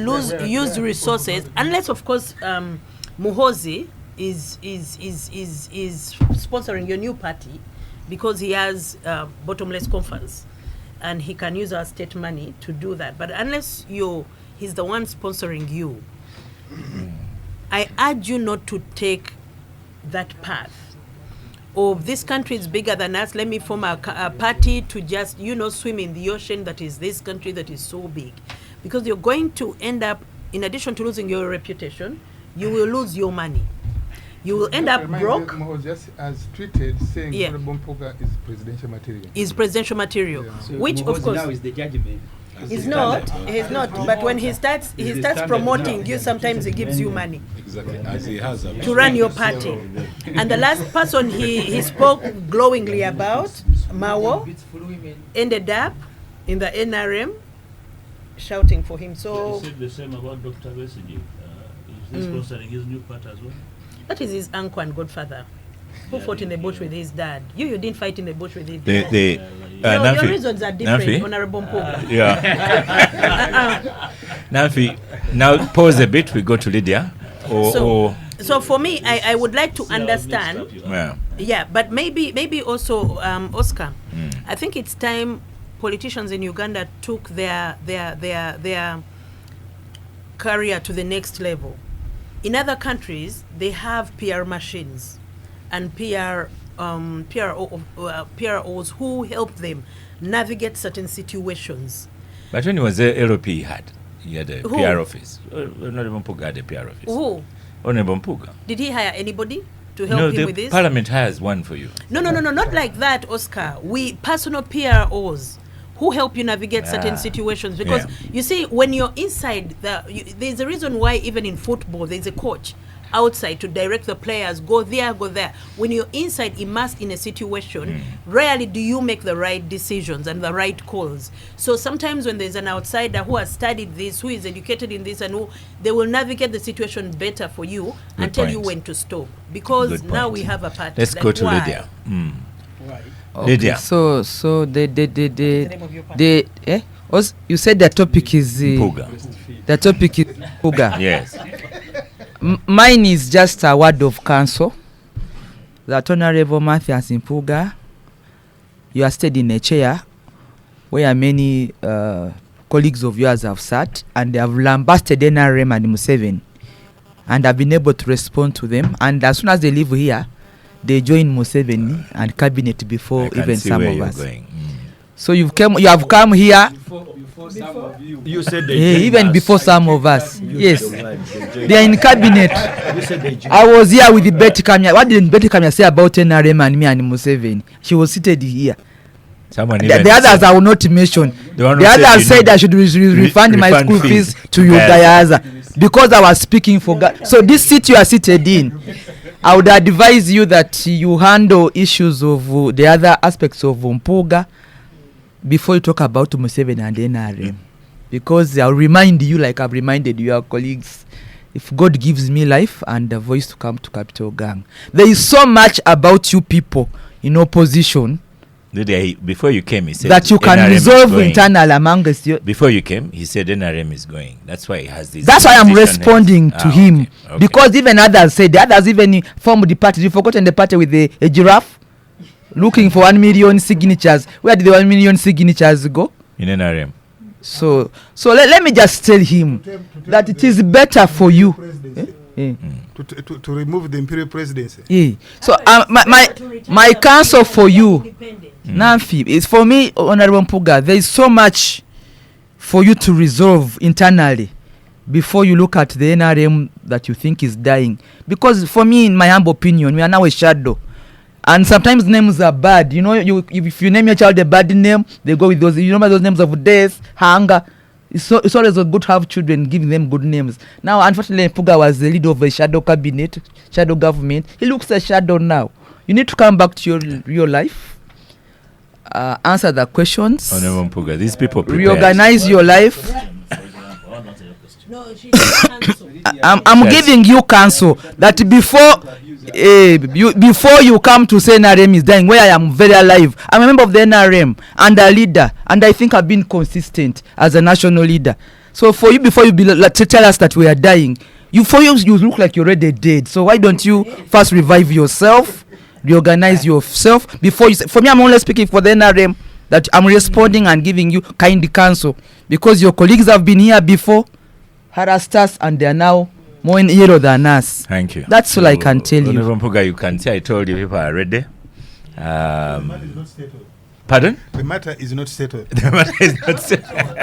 use resources, unless of course Muhozi is sponsoring your new party, because he has bottomless coffers. And he can use our state money to do that. But unless he's the one sponsoring you, I urge you not to take that path of this country is bigger than us. Let me form a party to just, swim in the ocean that is this country that is so big. because you're going to end up, in addition to losing your reputation, you will lose your money. You will end up broke. Just as tweeted saying Yeah. Honorable Mpuga is presidential material. Is presidential material, Yeah. So which of course now is the judgment. he's not. He's not. But when he starts promoting you, sometimes he gives you money Exactly, as he has a to run your party. And the last person he spoke glowingly about, Mawo, ended up in the NRM shouting for him. So He said the same about Dr. Besigye. Is this concerning his new part as well? that is his uncle and godfather who fought in the bush with his dad. You didn't fight in the bush with his dad. Your reasons are different, Nafi? Honorable Mpuga. Yeah. Nafi, now pause a bit. We go to Lydia. So for me, I would like to understand. Yeah. Yeah, but maybe also Oscar. I think it's time politicians in Uganda took their career to the next level. In other countries, they have PR machines and PROs who help them navigate certain situations. But when he was there, LOP he had a Who? PR office. Honorable Mpuga had a PR office. Who? Honorable Mpuga. Did he hire anybody to help No, him the with this? parliament has one for you. No, not like that, Oscar. We personal PROs who help you navigate certain situations, because you see, when you're inside, there's a reason why even in football there's a coach outside to direct the players, go there, go there. When you're inside, immersed in a situation, rarely do you make the right decisions and the right calls. So sometimes when there's an outsider who has studied this, who is educated in this, and who, they will navigate the situation better for you and tell you when to stop. Because now we have a party. Let's go to why? Lydia. Okay, Lydia. so you said the topic is Mpuga. the topic is Mpuga. Yes. Mine is just a word of counsel that Honorable Matthias Mpuga, you are stayed in a chair where many colleagues of yours have sat and they have lambasted NRM and Museveni and have been able to respond to them, and as soon as they leave here they join Museveni and cabinet before even some of us. So you have come here Before some of you said even before some of us. Yes, they are in cabinet. You said they joined. I was here with Betty Kamya. What did Betty Kamya say about NRM and me and Museveni? She was seated here. Someone The others I will not mention. The others said I should refund my school fees to Ugayaza because I was speaking for God. So this seat you are seated in, I would advise you that you handle issues of the other aspects of Mpuga before you talk about Museveni and NRM. Because I'll remind you, like I've reminded your colleagues, if God gives me life and a voice to come to Capital Gang, there is so much about you people in opposition Before you came, he said that you can NRM resolve internal amongst you. Before you came, he said NRM is going. That's why he has this. That's why I'm position responding to him. Okay. Because even others said, the others even formed the party. You forgotten the party with a giraffe looking for 1 million signatures. Where did the 1 million signatures go? In NRM. So let me just tell him that it is better for you. To remove the imperial presidency. Yeah. So my counsel for you, Nafi, is for me, Honorable Mpuga, there is so much for you to resolve internally before you look at the NRM that you think is dying. Because for me, in my humble opinion, we are now a shadow. And sometimes names are bad. You know, if you name your child a bad name, they go with those. You remember those names of death, hunger. It's always good to have children, giving them good names. Now, unfortunately, Mpuga was the leader of a shadow cabinet, shadow government. He looks a shadow now. You need to come back to your real life, answer the questions, Honorable Mpuga, these people prepared. reorganize your life. No, she cancel. I'm giving you counsel that before you come to say NRM is dying, where I am very alive. I'm a member of the NRM and a leader, and I think I've been consistent as a national leader. So for you, before you tell us that we are dying, you look like you're already dead. So why don't you first revive yourself, reorganize yourself before you say, for me, I'm only speaking for the NRM, that I'm responding and giving you kind counsel because your colleagues have been here before, harassed us, and they are now more in hero than us. Thank you. That's all I can tell you. Honorable Mpuga, you can see I told you people are ready. Pardon? The matter is not settled. The matter is not settled.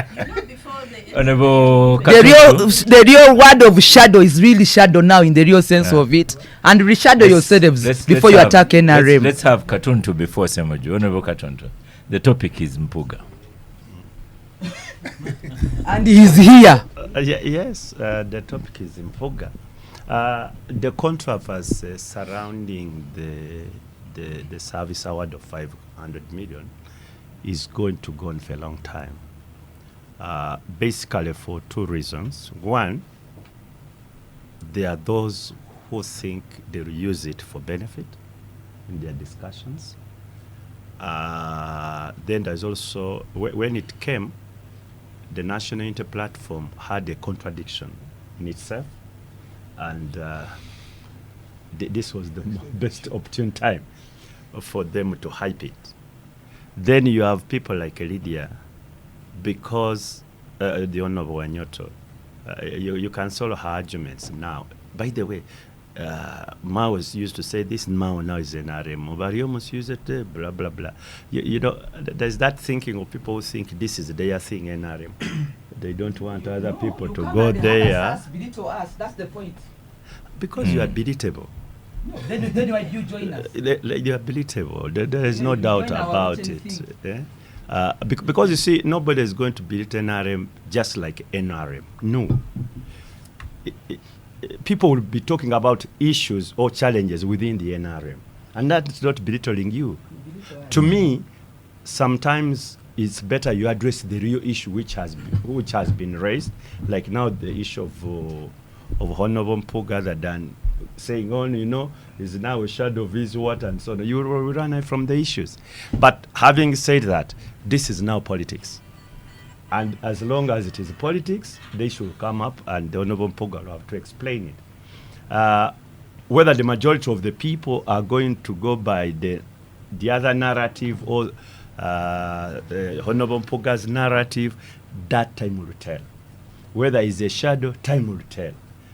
Honorable The real word of shadow is really shadow now in the real sense of it. And reshadow yourselves before you attack NRM. Let's have Katuntu before Semuju. Honorable Katuntu. The topic is Mpuga. And he's here. Yes, the topic is Mpuga. The controversy surrounding the service award of 500 million is going to go on for a long time. Basically for two reasons. One, there are those who think they'll use it for benefit in their discussions. Then there's also, when it came, the National Unity Platform had a contradiction in itself, and this was the best opportune time for them to hype it. Then you have people like Lydia, because the Honorable Wanyoto, you can solve her arguments now. By the way, Mao used to say this, Mao now is NRM, but he almost used it, blah, blah, blah. You know, there's that thinking of people who think this is their thing, NRM. They don't want other people to go there. Belittle us, that's the point. Because you are belittable. No, then why do you join us? You are belittable. There is no doubt about it. Because you see, nobody is going to belittle NRM just like NRM. No. People will be talking about issues or challenges within the NRM, and that's not belittling you. To me, sometimes it's better you address the real issue which has been raised, like now the issue of Honorable Mpuga, rather than saying, oh, you know, is now a shadow of his what and so on. You will run away from the issues. But having said that, this is now politics. And as long as it is politics, they should come up and the Honorable Mpuga will have to explain it. Whether the majority of the people are going to go by the other narrative or Honorable Mpuga's narrative, that time will tell. Whether it's a shadow, time will tell.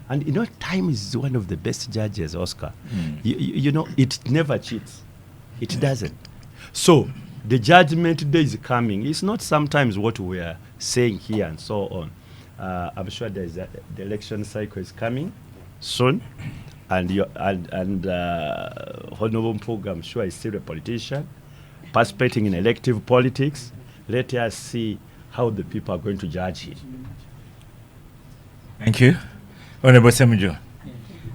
And you know, time is one of the best judges, Oscar. You know, it never cheats. It doesn't. So the judgment day is coming. It's not sometimes what we are saying here and so on. I'm sure the election cycle is coming soon, and Honorable Mpuga, I'm sure, is still a politician, participating in elective politics. Let us see how the people are going to judge him. Thank you. Honorable Semuju.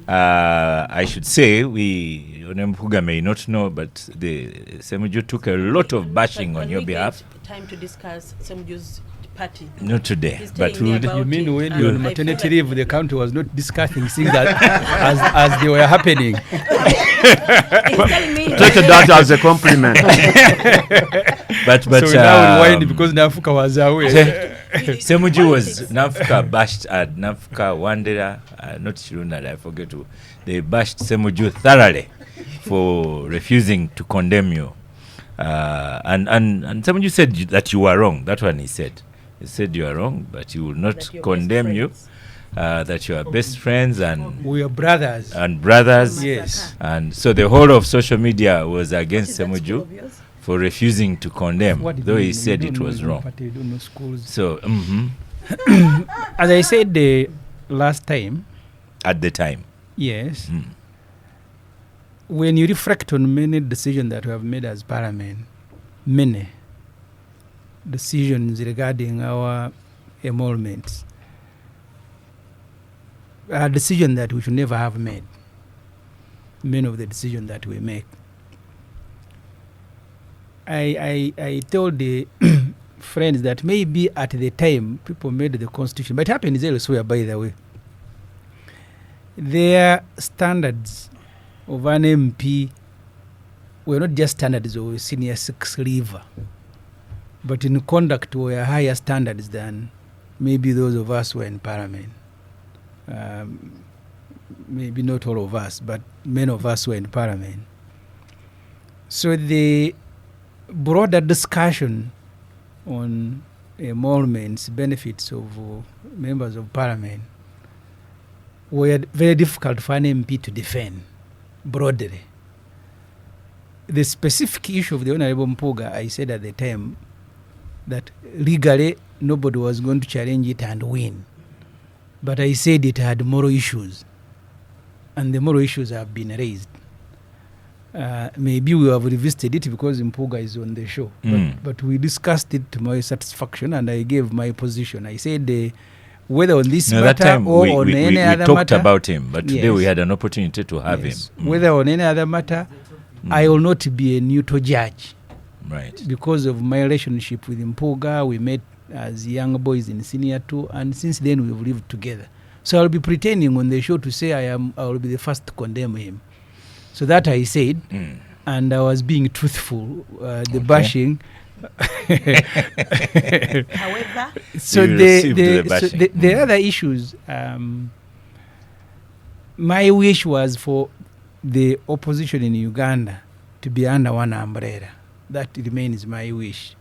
I should say, Honorable Mpuga may not know, but the Semuju took a lot of bashing on your behalf. Time to discuss Semuju's party. Not today, but we would. You mean when you're on maternity leave, the country was not discussing things as they were happening? Take that as a compliment. but so now rewind because Nafuka was away. Semuju was Nafuka bashed at Nafuka Wandera, not Shiruna, I forget who. They bashed Semuju thoroughly for refusing to condemn you. And Semuju said that you were wrong. That one he said. He said you are wrong, but he will not condemn you. That you are best friends and we are brothers. And brothers. Yes. And so the whole of social media was against Semuju for refusing to condemn, though he said it was wrong. So, as I said the last time. At the time. Yes. When you reflect on many decisions that we have made as Parliament, many decisions regarding our emoluments, a decision that we should never have made. Many of the decisions that we make. I told the friends that maybe at the time people made the constitution, but it happens elsewhere, by the way. Their standards of an MP were not just standards of a senior six leaver, but in conduct were higher standards than maybe those of us who were in Parliament. Maybe not all of us, but many of us were in Parliament. So the broader discussion on emoluments, benefits of members of Parliament were very difficult for an MP to defend broadly. the specific issue of the Honorable Mpuga, I said at the time that legally nobody was going to challenge it and win. But I said it had moral issues, and the moral issues have been raised. Maybe we have revisited it because Mpuga is on the show. But we discussed it to my satisfaction, and I gave my position. I said whether on this matter that time or we on any other talked matter, about him, but today Yes. we had an opportunity to have yes, him. whether on any other matter, I will not be a neutral judge. Right. Because of my relationship with Mpuga, we met as young boys in senior 2, and since then we've lived together. So I'll be pretending on the show to say I will be the first to condemn him. So that I said, and I was being truthful. The bashing. However, So You the received the bashing. the other issues, my wish was for the opposition in Uganda to be under one umbrella. That remains my wish.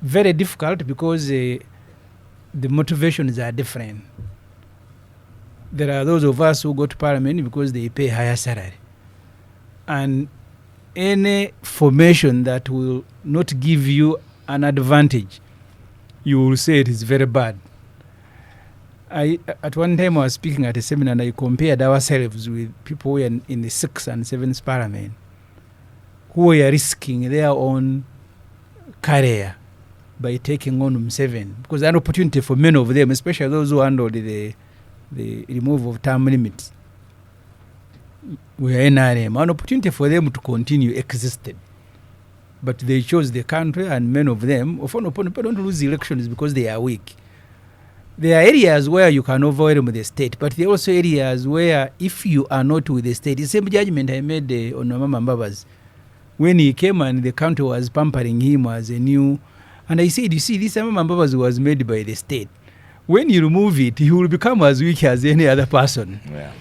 Very difficult because the motivations are different. There are those of us who go to parliament because they pay higher salary. And any formation that will not give you an advantage, you will say it is very bad. At one time I was speaking at a seminar and I compared ourselves with people who were in the 6th and 7th parliament who were risking their own career by taking on Museveni, because an opportunity for many of them, especially those who handled the removal of term limits, were NRM, an opportunity for them to continue existed. But they chose the country, and many of them often don't lose the elections because they are weak. There are areas where you can overwhelm the state, but there are also areas where if you are not with the state, the same judgment I made on Mama Mbabas when he came and the country was pampering him as a new, and I said, you see, this Mama Mbabas was made by the state. When you remove it, he will become as weak as any other person. Yeah.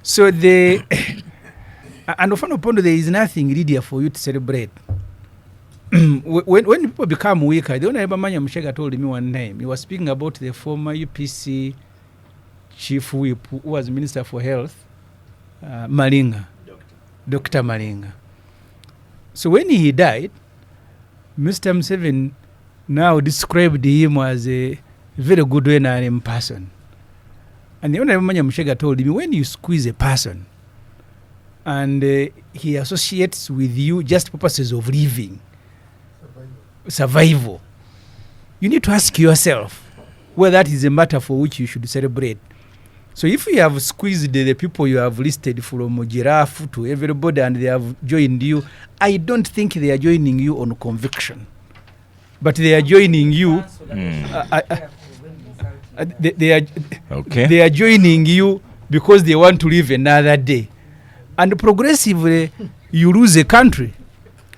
So and often upon there is nothing really for you to celebrate. when people become weaker, the Honorable Manya Mshega told me one time, he was speaking about the former UPC chief whip who was Minister for Health, Malinga, Dr. Malinga. So when he died, Mr. Museveni now described him as a very good NRM person. And the Honorable Manya Mshega told me, when you squeeze a person and he associates with you just purposes of living, survival, you need to ask yourself whether that is a matter for which you should celebrate. So if you have squeezed the people you have listed from giraffe to everybody and they have joined you, I don't think they are joining you on conviction, but they are joining you. They are joining you because they want to live another day, and progressively you lose a country.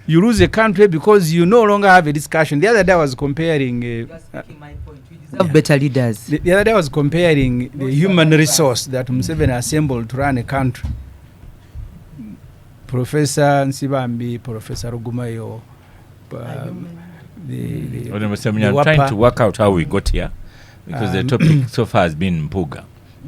You lose a country because you no longer have a discussion. The other day I was comparing. Better leaders. The other day I was comparing the human resource that Museveni assembled to run a country. Professor Nsibambi, Professor Rugumayo, I'm trying to work out how we got here, because the topic so far has been Mpuga.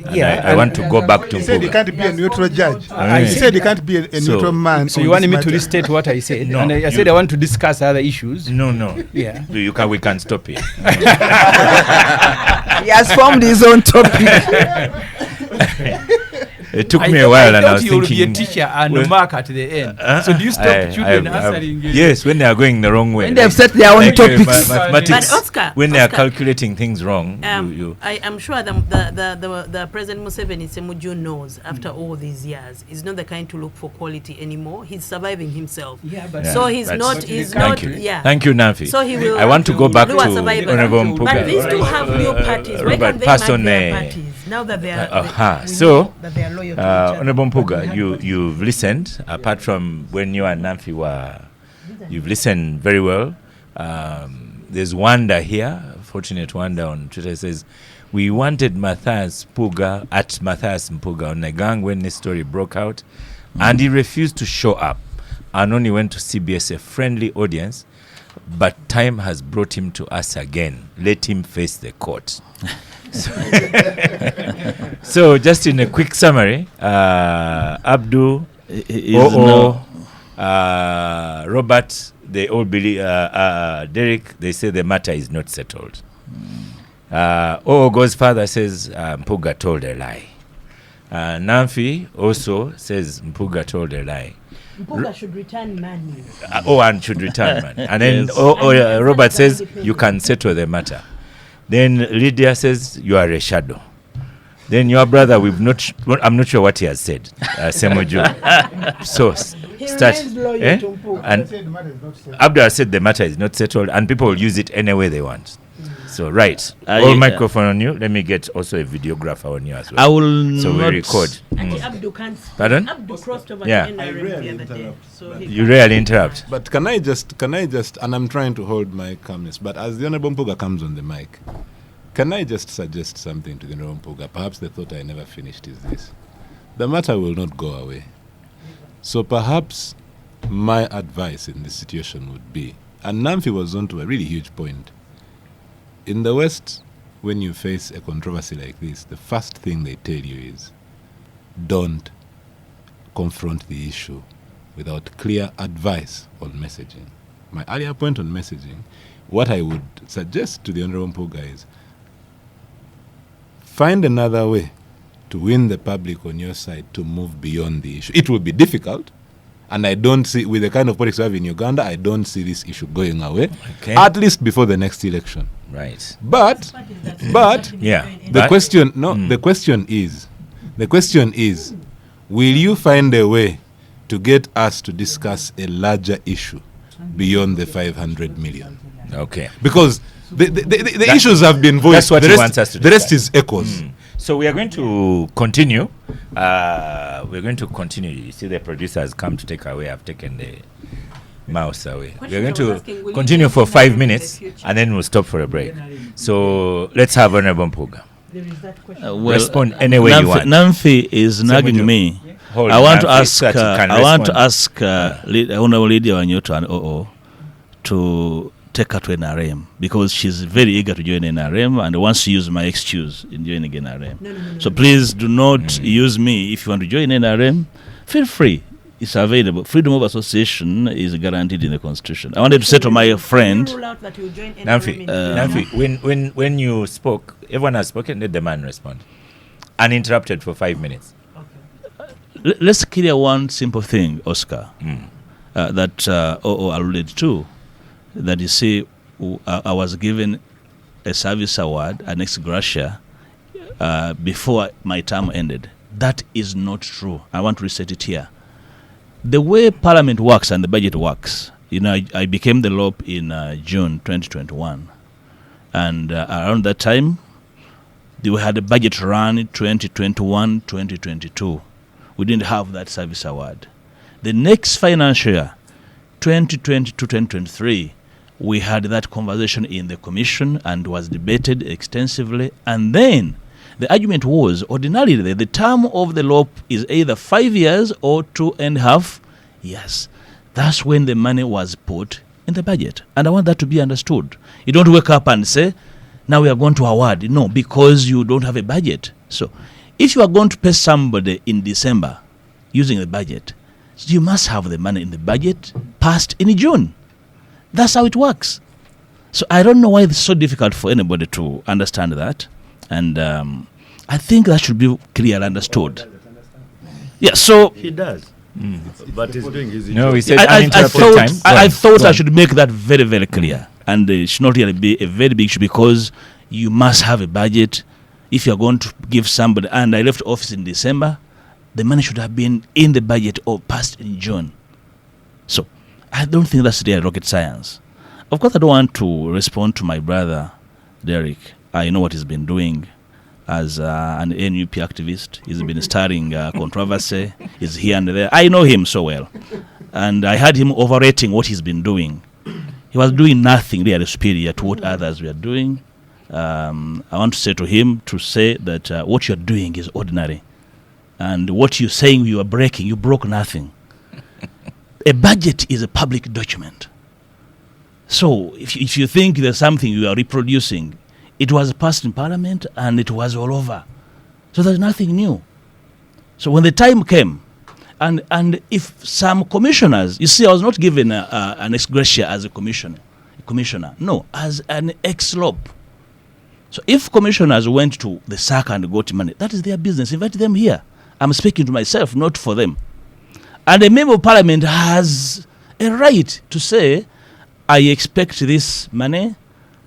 And I want to go back to He said he Mpuga. can't be a neutral judge. I He said he can't be a neutral man. So on you wanted this me to matter. restate what I said? No, And I said I want to discuss other issues. No. Yeah. We can stop here. He has formed his own topic. It took me a while, and I was you will be a thinking. teacher and well, mark at the end. So do you stop children answering? Yes, when they are going the wrong way. When they have set their own topics. Mathematics, But Oscar, when they are Oscar, calculating things wrong, I am sure the President Museveni Semuju knows after all these years, he's not the kind to look for quality anymore. He's surviving himself. Yeah, but So he's that's- not. He's not. Thank you. Yeah. Thank you, Nafi. So he will. I want to go back do to a survivor. Honorable But But these Mpuga. two have new parties. Why Robert can't they merge Person, their parties? Now that they are. we So, know that they are loyal to each other. Honorable Mpuga, you've listened, apart from when you and Nafi were, you've listened very well. There's Wanda here, Fortunate Wanda on Twitter says, we wanted Matthias Mpuga on the gang when this story broke out, and he refused to show up and only went to CBS, a friendly audience, but time has brought him to us again. Let him face the court. So just in a quick summary, Abdu, Robert, they all believe, Derek, they say the matter is not settled. God's father says Mpuga told a lie. Namfi also says Mpuga told a lie. Mpuga should return money. And should return money. And then And Robert says independent. you can settle the matter. Then Lydia says you are a shadow. Then your brother, I'm not sure what he has said. Semoju. So He start. remains loyal to Mpuga. And Said the matter is not settled. Abdul said the matter is not settled, and people will use it any way they want. So right, I- all microphone on you. Let me get also a videographer on you as well. I will So we not record. Actually, Abdu can't. Pardon? Abdu crossed over Yeah. to NRM I the rarely other day. interrupt, So but- he You rarely interrupt. But can I just, and I'm trying to hold my calmness, but as the Honorable Mpuga comes on the mic, can I just suggest something to the Honorable Mpuga? Perhaps the thought I never finished is this. The matter will not go away. So perhaps my advice in this situation would be, and Namfi was on to a really huge point. In the West, when you face a controversy like this, the first thing they tell you is, don't confront the issue without clear advice on messaging. My earlier point on messaging, what I would suggest to the Honorable Mpuga is, find another way to win the public on your side to move beyond the issue. It will be difficult, and I don't see, with the kind of politics we have in Uganda, I don't see this issue going away, Okay. at least before the next election. Right. But Yeah. the But- question, the question is, will you find a way to get us to discuss a larger issue beyond the 500 million? Okay. Because the issues have been voiced. That's what the he rest, wants us to the rest discuss. is echoes. So we are going to continue. We're going to continue. You see, the producer has come to take away. I've taken the mouse away. Question We're going I was to asking, will you continue be for in 5 the minutes, future? and then we'll stop for a break. So let's have Honorable Mpuga. There is that question. Respond any way you want. Namfi is nagging me. Hold I want to Namfi ask. so that you can I want to respond. ask Honorable Lydia Wanyoto and OO to take her to NRM because she's very eager to join NRM and wants to use my excuse in joining NRM. No. So please do not use me. If you want to join NRM, feel free. It's available. Freedom of association is guaranteed in the Constitution. I wanted to say to my friend, Rule out that you join Namfi, NRM in Namfi, when you spoke, everyone has spoken. Let the man respond. Uninterrupted for 5 minutes. let's clear one simple thing, Oscar, that OO alluded to. That you see, I was given a service award, an ex gratia, before my term ended. That is not true. I want to restate it here. The way Parliament works and the budget works, I became the LOP in June 2021. And around that time, we had a budget run 2021, 2022. We didn't have that service award. The next financial year, 2022-2023, we had that conversation in the commission and was debated extensively. And then the argument was, ordinarily, the term of the LOP is either 5 years or 2.5 years. That's when the money was put in the budget. And I want that to be understood. You don't wake up and say, now we are going to award. No, because you don't have a budget. So if you are going to pay somebody in December using the budget, you must have the money in the budget passed in June. That's how it works. So I don't know why it's so difficult for anybody to understand that. And I think that should be clearly understood. Yeah, so He does. But he's doing his No, job. he said I uninterrupted thought, time. Go I on, thought go I on. should make that very, very clear. And it should not really be a very big issue because you must have a budget if you're going to give somebody. And I left office in December. The money should have been in the budget or passed in June. So I don't think that's really rocket science. Of course, I don't want to respond to my brother, Derek. I know what he's been doing as an NUP activist. He's been starting controversy. He's here and there. I know him so well. And I had him overrating what he's been doing. He was doing nothing really superior to what others were doing. I want to say to him to say that what you're doing is ordinary. And what you're saying you are breaking, you broke nothing. A budget is a public document. So if you think there's something you are reproducing, it was passed in Parliament and it was all over. So there's nothing new. So when the time came, And if some commissioners, you see, I was not given an ex gratia as a commissioner. No, as an ex-lop. So if commissioners went to the SAC and got money, that is their business. Invite them here. I'm speaking to myself, not for them. And a member of parliament has a right to say, I expect this money.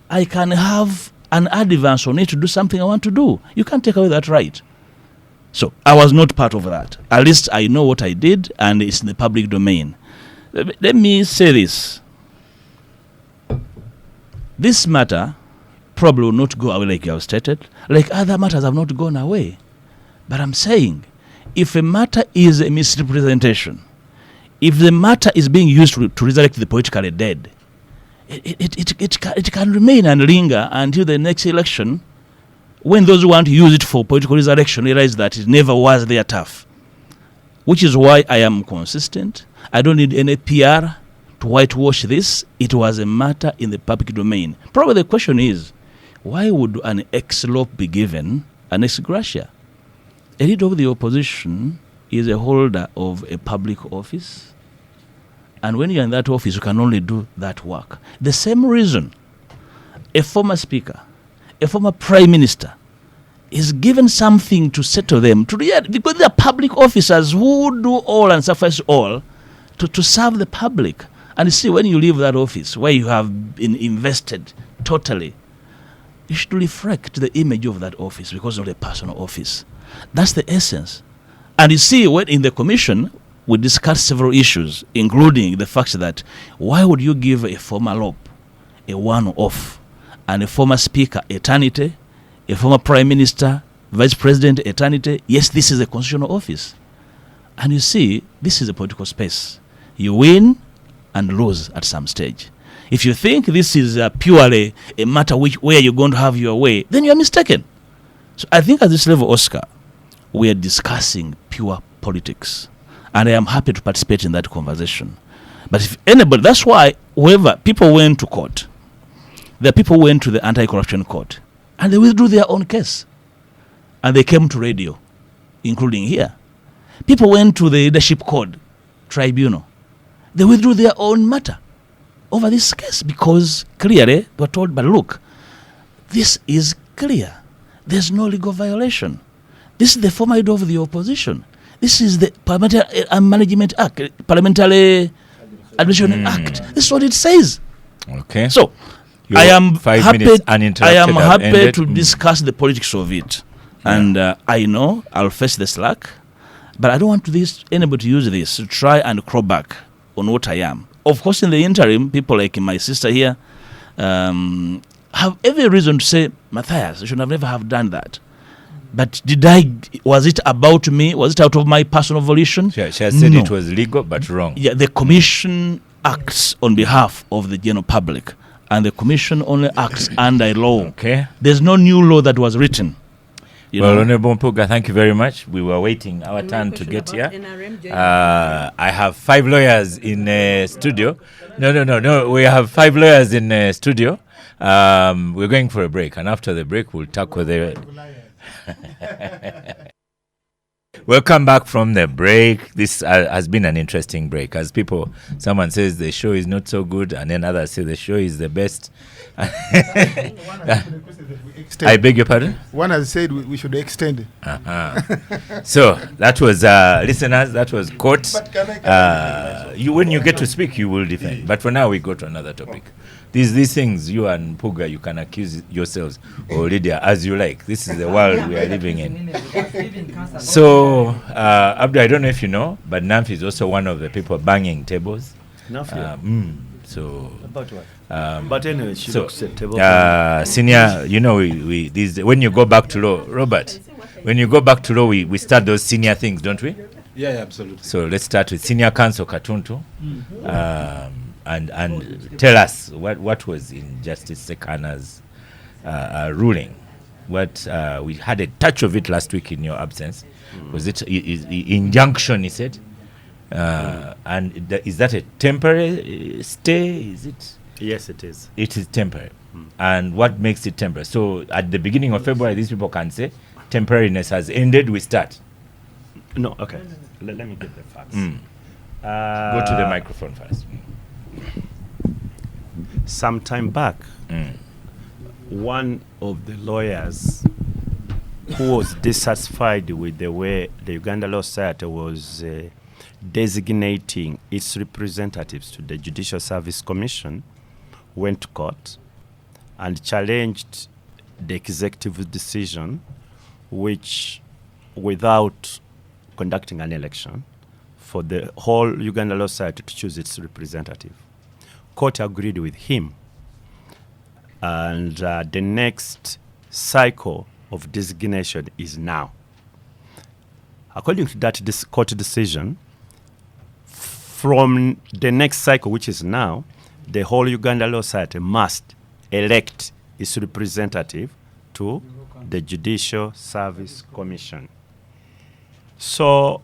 I can have an advance on it to do something I want to do. You can't take away that right. So I was not part of that. At least I know what I did, and it's in the public domain. Let me say this. This matter probably will not go away like you have stated. Like other matters have not gone away. But I'm saying, if a matter is a misrepresentation, if the matter is being used to resurrect the politically dead, it can remain and linger until the next election, when those who want to use it for political resurrection realize that it never was their turf. Which is why I am consistent. I don't need any PR to whitewash this. It was a matter in the public domain. Probably the question is, why would an ex-lop be given an ex gratia? A leader of the opposition is a holder of a public office, and when you're in that office, you can only do that work. The same reason a former speaker, a former prime minister, is given something to settle them, because they are public officers who do all and suffice all to serve the public. And you see, when you leave that office where you have been invested totally, you should reflect the image of that office, because of the personal office. That's the essence. And you see, when in the commission, we discussed several issues, including the fact that why would you give a former lop a one-off, and a former speaker eternity, a former prime minister, vice president eternity? Yes, this is a constitutional office. And you see, this is a political space. You win and lose at some stage. If you think this is purely a matter where you're going to have your way, then you're mistaken. So I think at this level, Oscar, we are discussing pure politics. And I am happy to participate in that conversation. But if anybody, that's why whoever, people went to court. The people went to the anti-corruption court, and they withdrew their own case. And they came to radio, including here. People went to the leadership code tribunal. They withdrew their own matter over this case, because clearly they were told, but look, this is clear. There's no legal violation. This is the former leader of the opposition. This is the Parliamentary Management Act, Parliamentary Administration Act. This is what it says. Okay. So, Your I am 5 happy. minutes uninterrupted I am have happy ended. to discuss the politics of it, and I know I'll face the slack, but I don't want anybody to use this to try and crawl back on what I am. Of course, in the interim, people like my sister here have every reason to say, Matthias, you should have never have done that. But was it about me? Was it out of my personal volition? She has said No. it was legal, but wrong. Yeah, the commission acts on behalf of the general public, and the commission only acts under law. Okay. There's no new law that was written. Well, Honorable Mpuga, thank you very much. We were waiting our turn to get here. I have 5 lawyers in studio. No. We have 5 lawyers in studio. We're going for a break, and after the break, we'll tackle the... Welcome back from the break. This has been an interesting break. As someone says the show is not so good, and then others say the show is the best. I beg your pardon? One has said we should extend. So that was listeners. That was court. When you get to speak, you will defend. But for now, we go to another topic. These things, you and Puga, you can accuse yourselves or Lydia as you like. This is the world we are living in. So, Abdu, I don't know if you know, but Namfi is also one of the people banging tables. So about what? But anyway, she looks at table. Senior, when you go back to law, Robert, when you go back to law, we start those senior things, don't we? Yeah, absolutely. So let's start with Senior Counsel Katuntu. And tell us what was in Justice Sekana's ruling. We had a touch of it last week in your absence. Was it injunction? He said, and is that a temporary stay? Is it? Yes, it is. It is temporary. And what makes it temporary? So at the beginning of February, these people can say temporariness has ended. We start. No, okay. Let me get the facts. Go to the microphone first. Some time back, one of the lawyers who was dissatisfied with the way the Uganda Law Society was designating its representatives to the Judicial Service Commission went to court and challenged the executive decision, which, without conducting an election, for the whole Uganda Law Society to choose its representative. Court agreed with him, and the next cycle of designation is now. According to that court decision, from the next cycle, which is now, the whole Uganda Law Society must elect its representative to the Judicial Service Commission. So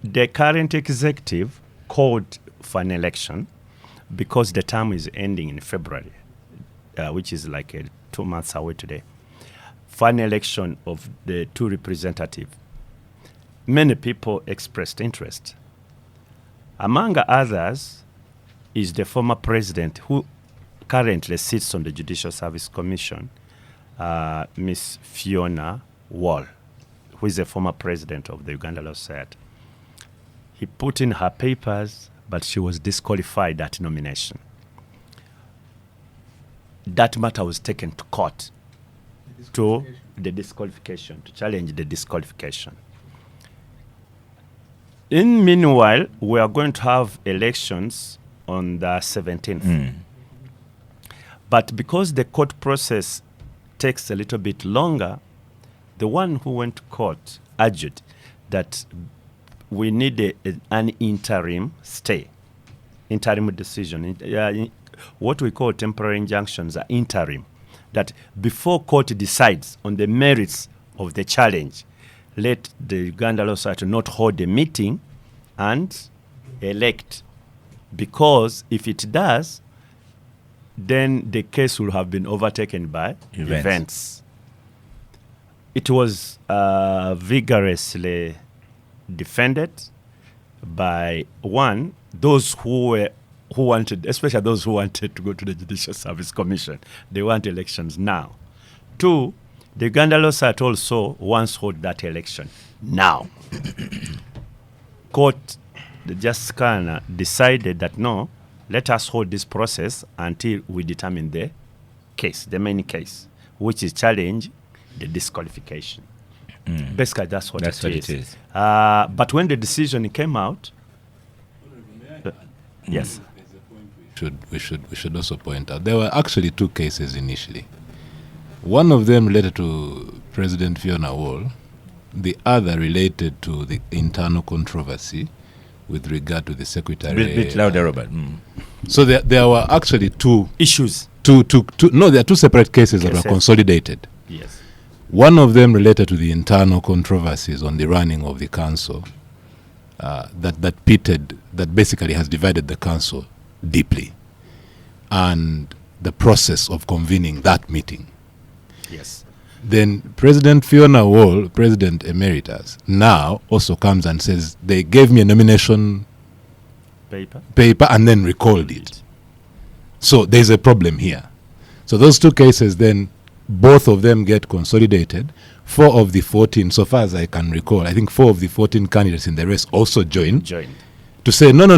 the current executive called for an election because the term is ending in February, which is like 2 months away today, for an election of the two representatives. Many people expressed interest. Among others is the former president who currently sits on the Judicial Service Commission, Miss Fiona Wall, who is the former president of the Uganda Law Society. He put in her papers, but she was disqualified at nomination. That matter was taken to court to challenge the disqualification. In meanwhile, we are going to have elections on the 17th. But because the court process takes a little bit longer, the one who went to court argued that we need an interim stay, interim decision. What we call temporary injunctions are interim, that before court decides on the merits of the challenge, let the Uganda Law Society not hold a meeting and elect. Because if it does, then the case will have been overtaken by events. It was vigorously defended by those who wanted, especially those who wanted to go to the Judicial Service Commission. They want elections now. 2, the Uganda Law Society also wants to hold that election now. Court, the Justice Kana, decided that no, let us hold this process until we determine the case, the main case, which is challenge the disqualification. Basically, that's what it is. But when the decision came out, yes. We should also point out there were actually 2 cases initially. One of them related to President Fiona Wall, the other related to the internal controversy with regard to the secretary. Bit louder, Robert. So there were actually 2 issues. There are 2 separate cases that were consolidated. Yes. One of them related to the internal controversies on the running of the council that basically has divided the council deeply, and the process of convening that meeting. Yes. Then President Fiona Wall, President Emeritus, now also comes and says they gave me a nomination paper and then recalled it. So there's a problem here. So those 2 cases then, both of them get consolidated. 4 of the 14, so far as I can recall, I think 4 of the 14 candidates in the race also joined. To say, no,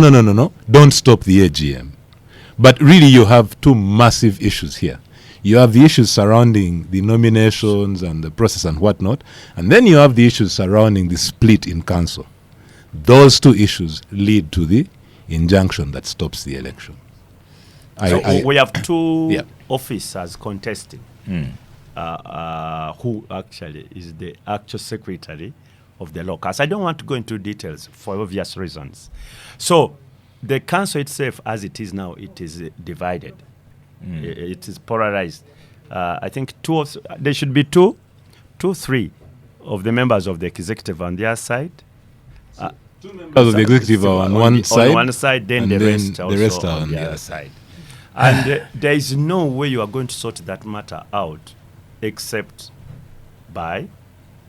don't stop the AGM. But really you have 2 massive issues here. You have the issues surrounding the nominations and the process and whatnot, and then you have the issues surrounding the split in council. Those 2 issues lead to the injunction that stops the election. We have 2 officers contesting, who actually is the actual secretary of the law council. I don't want to go into details for obvious reasons. So the council itself, as it is now, it is divided. It is polarized. I think there should be 3 of the members of the executive on their side. 2 members of the executive are on one side, then the rest are on the other side. And there is no way you are going to sort that matter out except by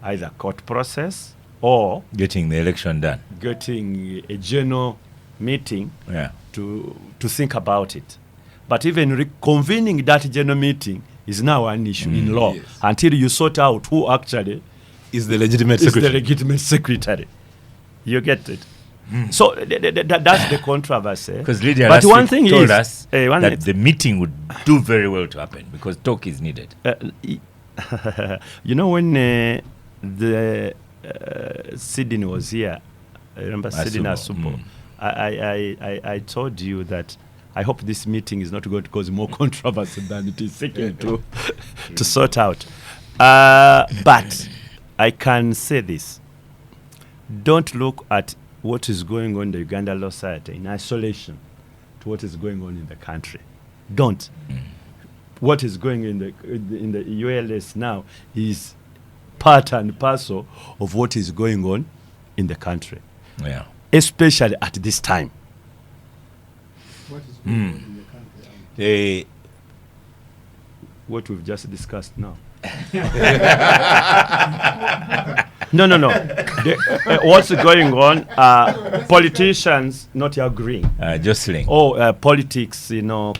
either court process or Getting the election done. getting a general meeting Yeah. to think about it. But even convening that general meeting is now an issue in law until you sort out who actually Is the legitimate is the secretary. legitimate secretary. You get it? So that's the controversy. Because Lydia But last one week thing told is, us one that minute. the meeting would do very well to happen because talk is needed. You know, when the Sydney was here, I remember Sydney Asubo. Asubo. I told you that I hope this meeting is not going to cause more controversy than it is seeking to sort out. But I can say this. Don't look at what is going on in the Uganda Law Society in isolation to what is going on in the country. Don't. What is going in the ULS now is part and parcel of what is going on in the country, Yeah. especially at this time. They, What we've just discussed now. No. What's going on? Politicians not agreeing. jostling. Politics,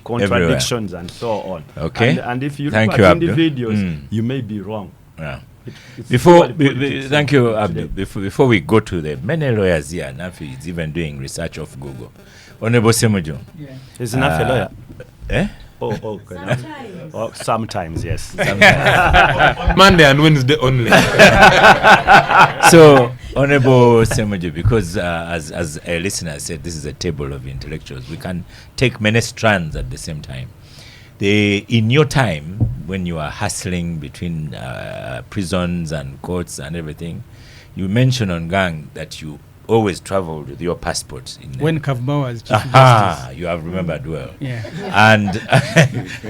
contradictions and so on. Okay. And if you Thank look you, at Abdul. individuals, you may be wrong. Yeah. It's Before, purely politics thank you, today. Abdul. Before we go to the many lawyers here, Nafi is even doing research of Google. Honorable Semuju. Is enough a lawyer? Eh? Okay. Sometimes, yes. Monday and Wednesday only. So, Honorable Semuju, because as a listener said, this is a table of intellectuals. We can take many strands at the same time. In your time, when you are hustling between prisons and courts and everything, you mentioned on Gang that you always traveled with your passport. When Kavma was Chief Aha, Justice. you have remembered well. Yeah. And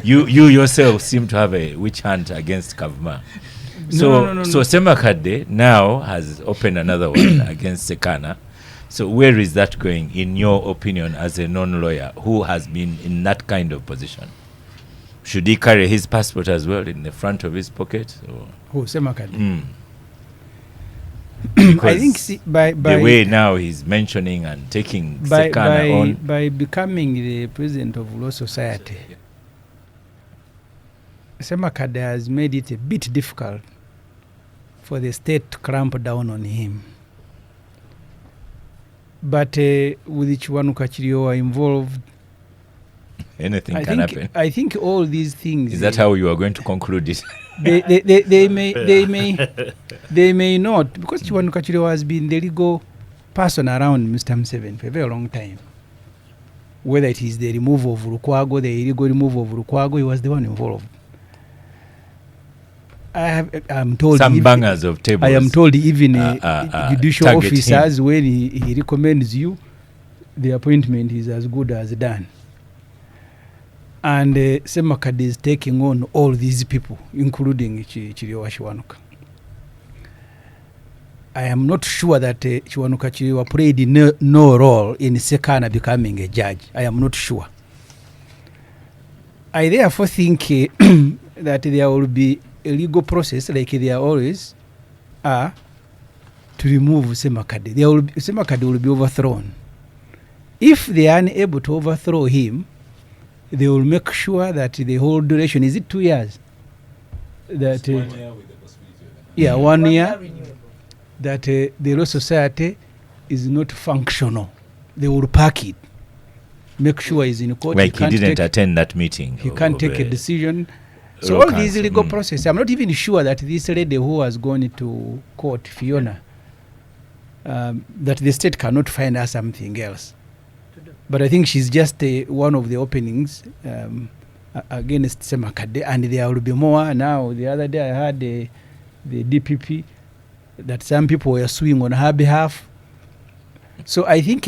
you yourself seem to have a witch hunt against Kavma. So Semakade now has opened another one against Sekana. So where is that going, in your opinion, as a non-lawyer who has been in that kind of position? Should he carry his passport as well in the front of his pocket? Or? Who, Semakade? Because I think by the way now he's mentioning and taking by Sekana on. by becoming the president of Law Society, Semakade has made it a bit difficult for the state to clamp down on him. But with Chiwanuka Chiriowa involved, Anything can happen. I think all these things. Is that how you are going to conclude it? they may not, because Chiwanuka Chiriowa has been the legal person around Mr. Museveni for a very long time. Whether it is the removal of Lukwago, the illegal removal of Lukwago, he was the one involved. I'm told some bangers of tables. I am told even judicial target officers, when he recommends you, the appointment is as good as done. And Semakade is taking on all these people, including Chiriowa Chiwanuka. I am not sure that Chiwanuka Chiriowa played no role in Sekana becoming a judge. I am not sure. I therefore think that there will be a legal process, like there always are, to remove Semakade. Semakade will be overthrown. If they are unable to overthrow him, they will make sure that the whole duration, is it 2 years? That 1 year with the possibility of 1 year. That the Law Society is not functional. They will pack it. Make sure he's in court. Like he didn't attend that meeting. He can't take a decision. So all these legal process, I'm not even sure that this lady who has gone to court, Fiona, that the state cannot find her something else. But I think she's just one of the openings against Semakade, and there will be more now. The other day I heard the DPP that some people were suing on her behalf. So I think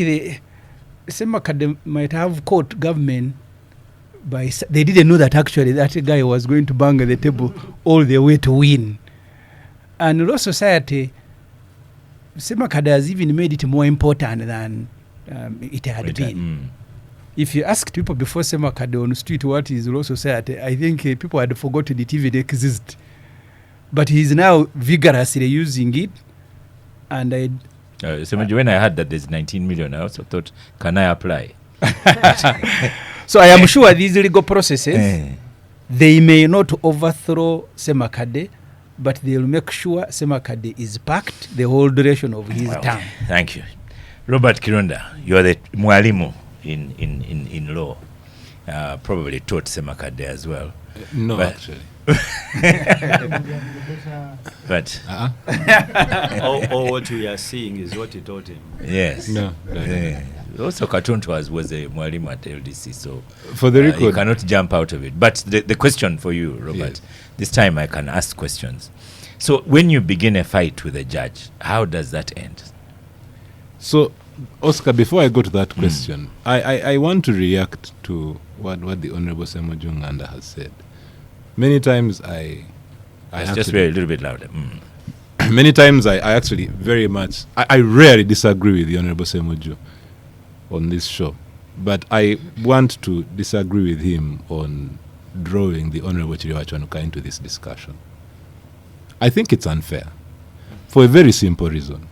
Semakade might have caught government by they didn't know that actually that guy was going to bang the table all the way to win. And Law Society, Semakade has even made it more important than it had been. If you asked people before Semakade on the street what is Law Society, I think people had forgotten it even exists. But he is now vigorously using it And I So when I heard that there's 19 million, I also thought, can I apply? so I am sure these legal processes, they may not overthrow Semakade, but they'll make sure Semakade is packed the whole duration of his term. Thank you. Robert Kirunda, you are the mwalimu in law. Probably taught Semakade as well. No, But- actually. But All what we are seeing is what he taught him. yes. No. Also, Katuntu was a mwalimu at LDC, so For the you record, cannot jump out of it. But the question for you, Robert, Yes. this time I can ask questions. So when you begin a fight with a judge, how does that end? so Oscar, before I go to that question, I want to react to what the Honorable Semoju Nganda has said. Many times I Just actually- very a little bit louder. many times I actually very much I rarely disagree with the Honorable Semoju on this show, but I want to disagree with him on drawing the Honorable Chiriwachanuka into this discussion. I think it's unfair for a very simple reason.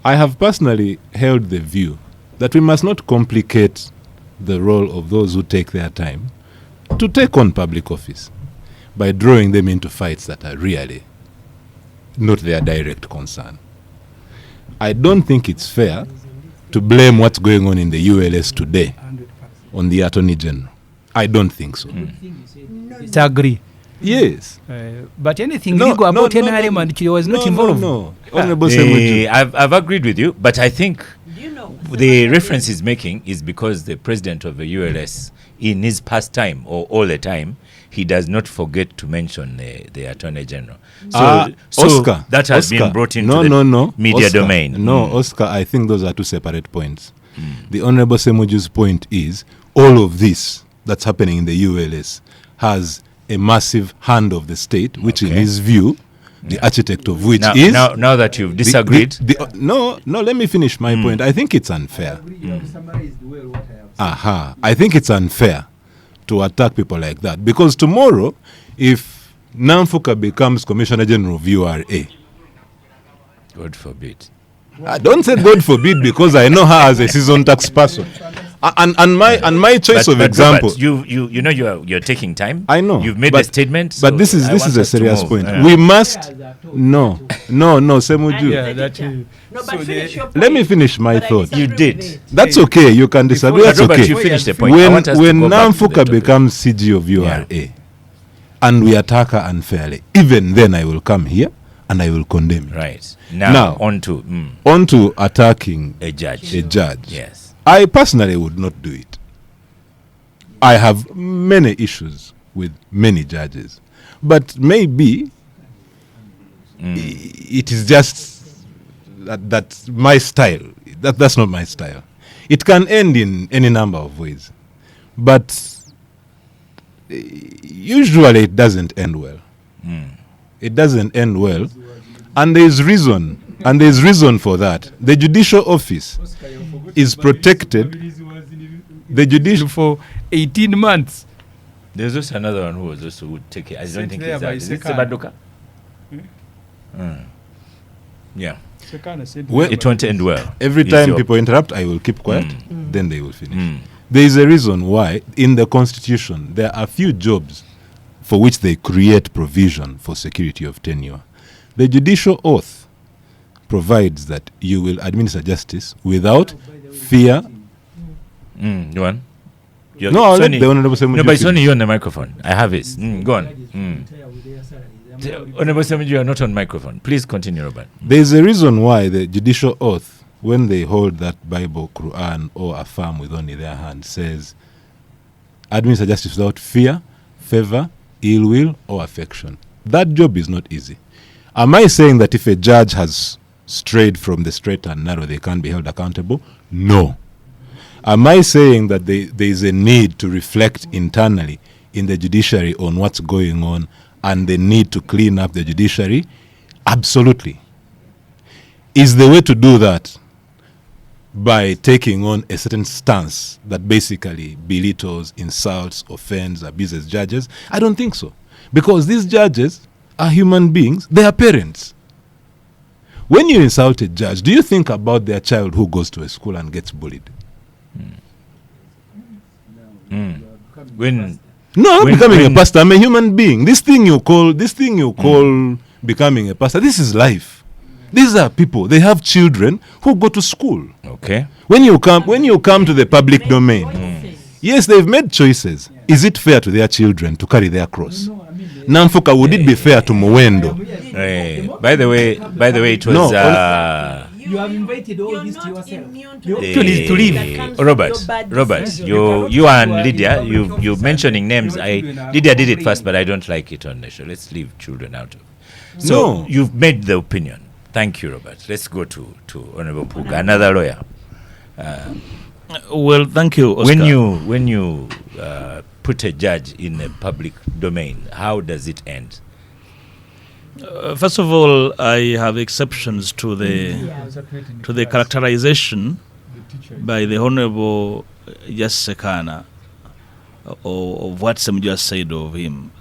I have personally held the view that we must not complicate the role of those who take their time to take on public office by drawing them into fights that are really not their direct concern. I don't think it's fair to blame what's going on in the ULS today on the Attorney General. I don't think so. Disagree. Yes. But anything legal about NRM and Chile was not involved. No. Honorable Semoju. I've agreed with you, but I think Do you know? the reference he's making is because the president of the ULS, in his pastime or all the time, he does not forget to mention the Attorney General. So, Oscar, that has Oscar, been brought into the media Oscar, domain. No, Oscar, I think those are two separate points. The Honorable Semoju's point is all of this that's happening in the ULS has a massive hand of the state, which in Okay. his view, the architect of which Now, is... now that you've disagreed, no, let me finish my point. I think it's unfair. I think it's unfair to attack people like that. Because tomorrow, if Namfuka becomes Commissioner General of URA, God forbid. I don't say God forbid because I know her as a seasoned tax person. And my choice of example. Robert, you know you're taking time. I know. You've made but- a statement. But so this is I this want is a us to serious move. point. Yeah. We must no Semoju. Yeah, that No, but so finish your point. Let me finish my But I thought. You disagree did. with it. That's okay. You can disagree. But That's Robert, okay. you finished the point. I When want us to go back to the Namfuka topic. becomes CG of URA and we attack her unfairly, even then I will come here and I will condemn it. Right. Now, Now, on to On to attacking a judge. a judge. Yes. I personally would not do it. I have many issues with many judges, but maybe it is just that's my style. That's not my style. It can end in any number of ways, but usually it doesn't end well. It doesn't end well, and there is reason. And there is reason for that. The judicial office is protected. The judicial for 18 months. There's also another one who was also would take it. I don't Sit think there he's by out. Is it Sekana. Sebadoka? Yeah. Well, It won't end well. every Is time your- people interrupt, I will keep quiet. Then they will finish. There is a reason why in the constitution there are few jobs for which they create provision for security of tenure. The judicial oath provides that you will administer justice without fear. You want? No, I'll let the Honorable Semoju No, but it's finish. only you on the microphone. I have it. Go on. Honorable Semoju, you are not on microphone. Please continue, Robert. There is a reason why the judicial oath, when they hold that Bible, Quran, or affirm with only their hand, says, administer justice without fear, favor, ill will, or affection. That job is not easy. Am I saying that if a judge has strayed from the straight and narrow, they can't be held accountable? No. Am I saying that there is a need to reflect internally in the judiciary on what's going on and the need to clean up the judiciary? Absolutely. Is the way to do that by taking on a certain stance that basically belittles, insults, offends, abuses judges? I don't think so. Because these judges are human beings. They are parents. When you insult a judge, do you think about their child who goes to a school and gets bullied? When No, I'm not When- becoming when- a pastor. I'm a human being. This thing you call becoming a pastor, this is life. These are people. They have children who go to school. okay, When you come to the public domain, yes, they've made choices. Is it fair to their children to carry their cross? Namfuka, would it be fair to Muwendo? by the way, it was No, You have invited all You're this to not yourself. immune You- to Eh, to leave- to leave. that comes from Robert, your bad Robert, decisions. you and Lydia, you mentioning names. Lydia did it first, but I don't like it on the show. Let's leave children out of. So No. you've made the opinion. Thank you, Robert. Let's go to Honorable Puga, another lawyer. Well, thank you, Oscar. When you put a judge in a public domain, how does it end? First of all, I have exceptions to the characterization by the Honorable Justice Sekana of what Sem just said of him.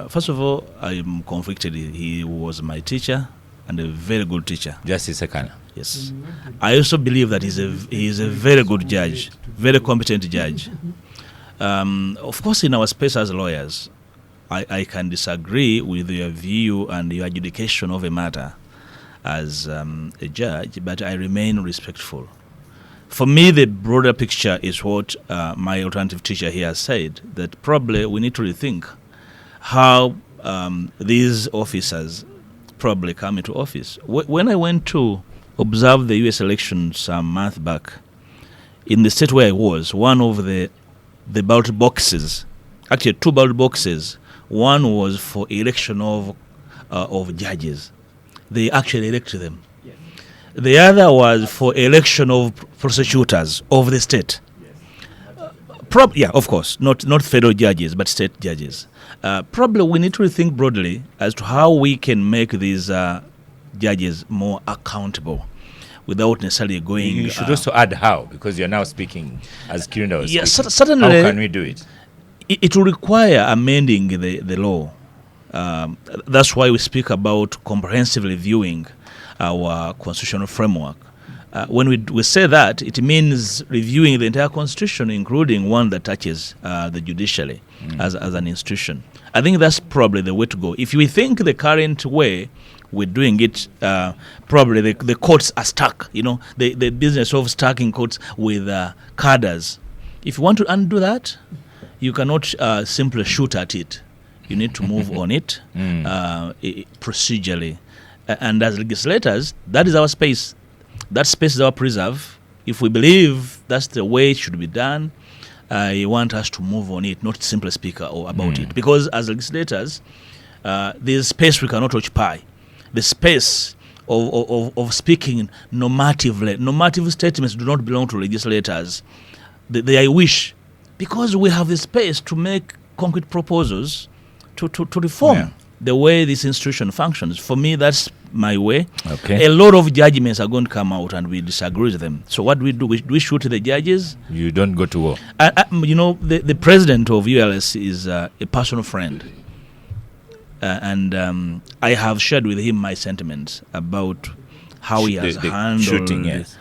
First of all, I am conflicted. He was my teacher and a very good teacher. Justice Sekana. Yes. I also believe that he is a very good judge, very competent judge. Of course, in our space as lawyers, I can disagree with your view and your adjudication of a matter as a judge, but I remain respectful. For me, the broader picture is what my alternative teacher here has said, that probably we need to rethink how these officers probably come into office. When I went to observe the U.S. election some month back, in the state where I was, one of the ballot boxes, actually two ballot boxes, one was for election of judges. They actually elected them. The other was for election of prosecutors of the state. Yeah, of course, not federal judges, but state judges. Probably we need to rethink broadly as to how we can make these judges more accountable without necessarily going... You should also add how, because you're now speaking as Kirunda was Yes, speaking. certainly. How can we do it? It will require amending the law. That's why we speak about comprehensively reviewing our constitutional framework. When we say that, it means reviewing the entire constitution, including one that touches the judiciary as an institution. I think that's probably the way to go. If we think the current way we're doing it, probably the courts are stuck. The business of stacking courts with cadres. If you want to undo that, you cannot simply shoot at it. You need to move on it procedurally. And as legislators, that is our space. That space is our preserve. If we believe that's the way it should be done, I want us to move on it, not simply speak about it. Because as legislators, there's space we cannot occupy. The space of speaking normatively. Normative statements do not belong to legislators. They I wish. Because we have the space to make concrete proposals to reform the way this institution functions. For me, that's my way. Okay. A lot of judgments are going to come out and we disagree with them. So what do? We shoot the judges. You don't go to war. The president of ULS is a personal friend. And I have shared with him my sentiments about how he has handled shooting, yes.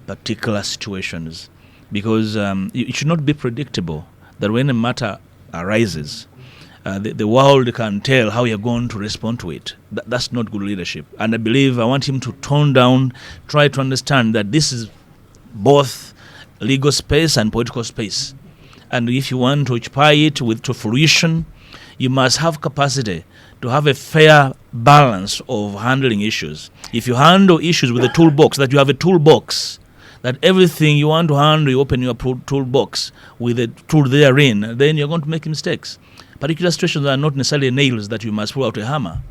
particular situations. Because it should not be predictable that when a matter arises, the world can tell how you're going to respond to it. That's not good leadership. And I want him to tone down, try to understand that this is both legal space and political space. And if you want to occupy it to fruition, you must have capacity to have a fair balance of handling issues. If you handle issues with a toolbox, that you have a toolbox, that everything you want to handle, you open your toolbox with a tool therein, then you're going to make mistakes. Particular situations are not necessarily nails that you must pull out a hammer.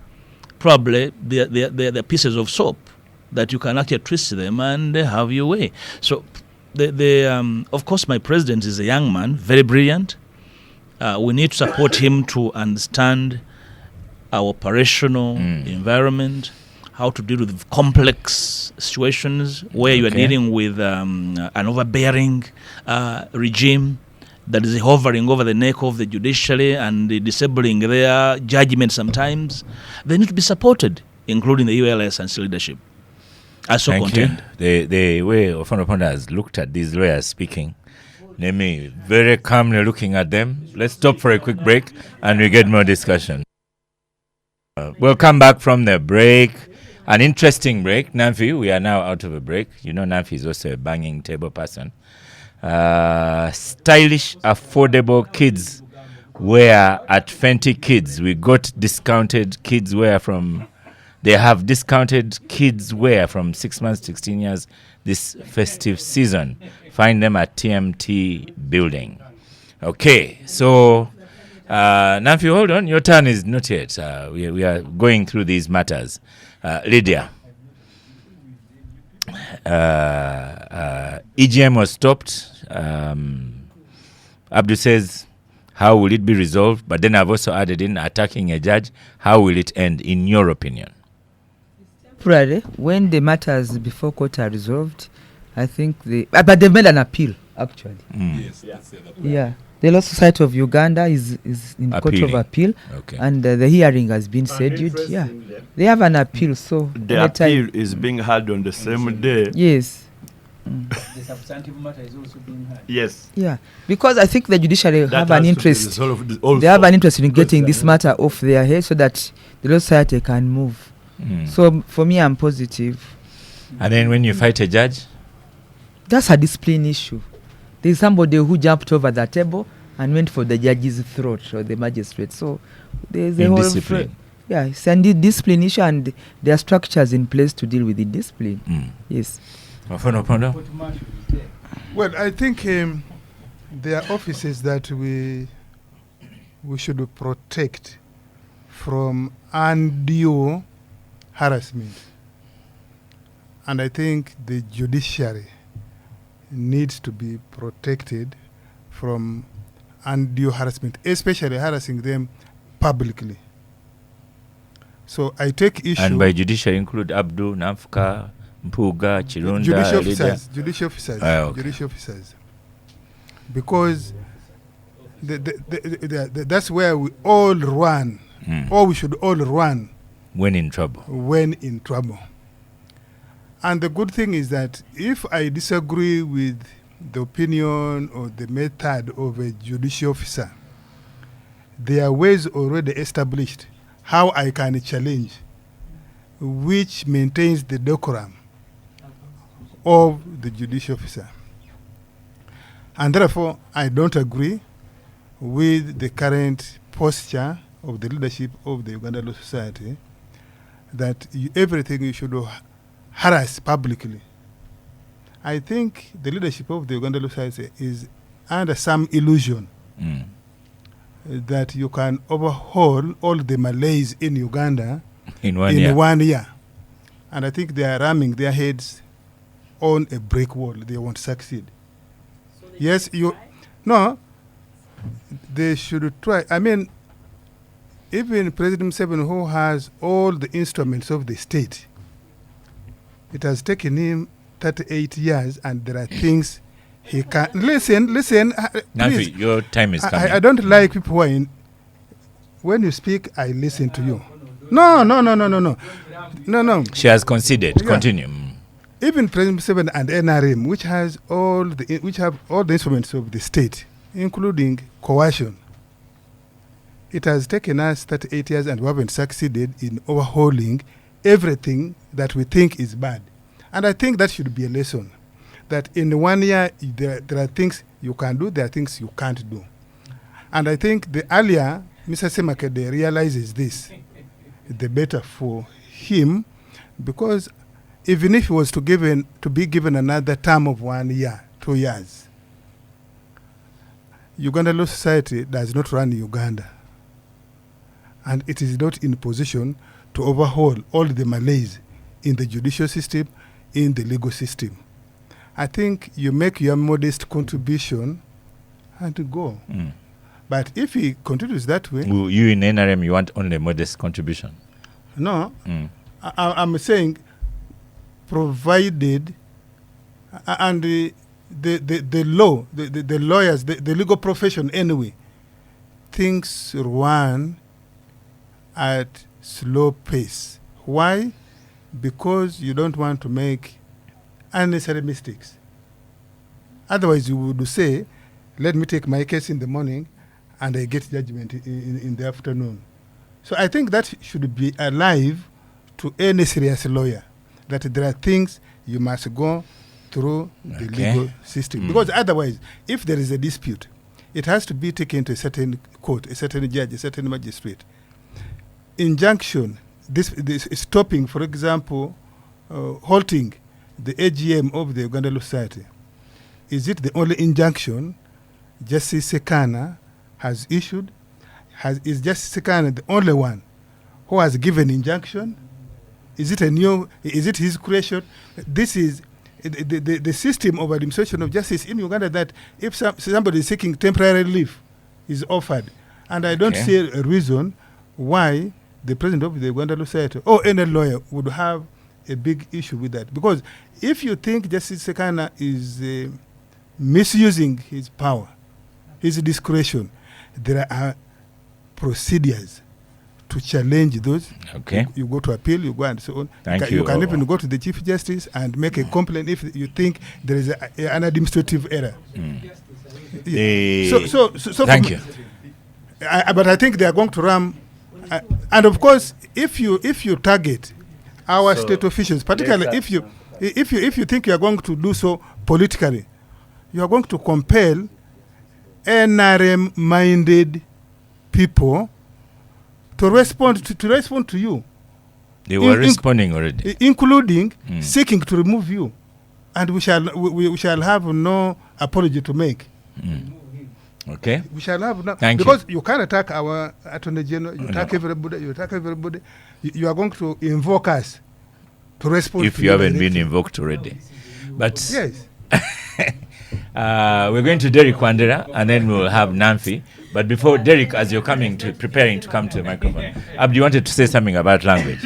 Probably they're pieces of soap that you can actually twist them and have your way. So, of course, my president is a young man, very brilliant. We need to support him to understand our operational environment, how to deal with complex situations where you are dealing with an overbearing regime that is hovering over the neck of the judiciary and disabling their judgment sometimes. They need to be supported, including the ULS and its leadership. I so Thank you. contend. The way Ofonoponda has looked at these lawyers speaking, Nemi very calmly looking at them. Let's stop for a quick break and we get more discussion. We'll come back from the break. An interesting break. Namfi, we are now out of a break. You know, Namfi is also a banging table person. Stylish, affordable kids wear at Fenty Kids. We got discounted kids wear from... They have discounted kids wear from 6 months, 16 years this festive season. Find them at TMT Building. Okay, so Namfi, hold on. Your turn is not yet. We are going through these matters. Lydia, EGM was stopped. Abdu says, how will it be resolved? But then I've also added in attacking a judge. How will it end, in your opinion? Temporary, when the matters before court are resolved, I think but they've made an appeal, actually. Yes. Yeah. The Law Society of Uganda is in court of appeal, Okay. and the hearing has been scheduled. Yeah, they have an appeal, so The anytime- appeal is being held on the same day. Yes, The substantive matter is also being heard. Yes. yeah, because I think the judiciary That have has an to be interest. resolved also. They have an interest in getting this matter off their head so that the Law Society can move. So for me, I'm positive. And then when you fight a judge, That's a discipline issue. There's somebody who jumped over the table and went for the judge's throat or the magistrate. So there's a whole indiscipline. yeah, it's a discipline issue, and there are structures in place to deal with the discipline. Yes. Ofonoponda? Well, I think there are offices that we should protect from undue harassment. And I think the judiciary needs to be protected from undue harassment, especially harassing them publicly. So I take issue... And by judiciary include Abdu, Namfuka, Mpuga, Chirunda, judicial Lydia? officers, judicial officers, Okay. judicial officers, because that's where we all run, or we should all run When in trouble. when in trouble. And the good thing is that if I disagree with the opinion or the method of a judicial officer, there are ways already established how I can challenge, which maintains the decorum of the judicial officer. And therefore, I don't agree with the current posture of the leadership of the Uganda Law Society that everything you should harass publicly. I think the leadership of the Uganda Law Society is under some illusion that you can overhaul all the malaise in Uganda In 1 in year. 1 year. And I think they are ramming their heads on a brick wall. They won't succeed. Yes, no, they should try. I mean, even President Museveni, who has all the instruments of the state, it has taken him 38 years, and there are things he can... Listen, Namfi, please. your time is coming. I don't like people who are in... When you speak, I listen to you. No. She has conceded. Yeah. Continue. Even President Museveni and NRM, which have all the instruments of the state, including coercion, it has taken us 38 years and we haven't succeeded in overhauling everything that we think is bad. And I think that should be a lesson, that in 1 year there are things you can do, there are things you can't do. And I think the earlier Mr. Semakede realizes this, the better for him, because even if he was to be given another term of 1 year, 2 years, Uganda Law Society does not run Uganda. And it is not in position to overhaul all the malaise in the judicial system, in the legal system. I think you make your modest contribution and go. But if he continues that way... You in NRM, you want only modest contribution? No. I'm saying provided... And the law, the lawyers, the legal profession anyway, things run at slow pace. Why? because you don't want to make unnecessary mistakes. Otherwise, you would say, let me take my case in the morning and I get judgment in the afternoon. So I think that should be alive to any serious lawyer, that there are things you must go through the legal system. Because otherwise, if there is a dispute, it has to be taken to a certain court, a certain judge, a certain magistrate. Injunction, this stopping, for example, halting the AGM of the Uganda Law Society. Is it the only injunction Justice Sekana has issued? Is Justice Sekana the only one who has given injunction? Is it his creation? This is the system of administration of justice in Uganda, that if somebody is seeking temporary relief is offered. And I don't see a reason why the president of the Uganda Law Society or any lawyer would have a big issue with that. Because if you think Justice Sekana is misusing his power, his discretion, there are procedures to challenge those. Okay. You go to appeal, you go and so on. Thank you. You can even go to the Chief Justice and make a complaint if you think there is an administrative error. So thank you. But I think they are going to ram. And of course, if you target our state officials, particularly if you think you are going to do so politically, you are going to compel NRM-minded people to respond to you. They were responding already, including seeking to remove you, and we shall have no apology to make. Okay. We shall have no, Thank because you can attack our Attorney General, you attack everybody. You are going to invoke us to respond. If you haven't been invoked already, but yes. We're going to Derek Wandera, and then we'll have Namfi. But before Derek, as you're preparing to come to the microphone, Abdi, you wanted to say something about language.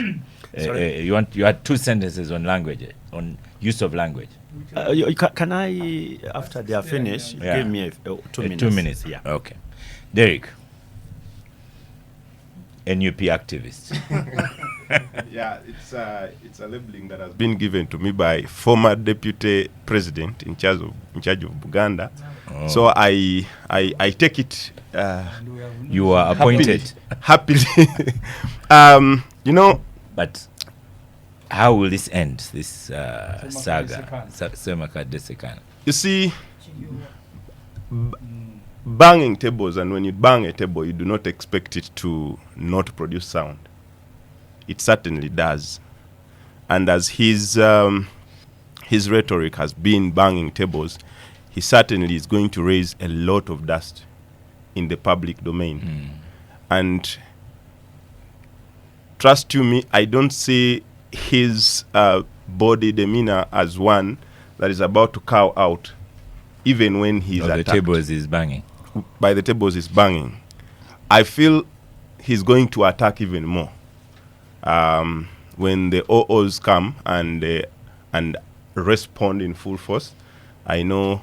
You had 2 sentences on language, on use of language. Can I, after they are finished, give me 2 minutes? 2 minutes. Yeah. Okay. Derek, NUP activist. Yeah, it's a labeling that has been given to me by former deputy president in charge of Uganda. Oh. So I take it. You are appointed happily. But how will this end? This saga, Semaka Desekana. You see, banging tables, and when you bang a table, you do not expect it to not produce sound. It certainly does. And as his rhetoric has been banging tables, he certainly is going to raise a lot of dust in the public domain. And trust you me, I don't see his body demeanor as one that is about to cow out, even when he's attacked. The tables is banging. By the tables is banging. I feel he's going to attack even more. When the OOs come and respond in full force, I know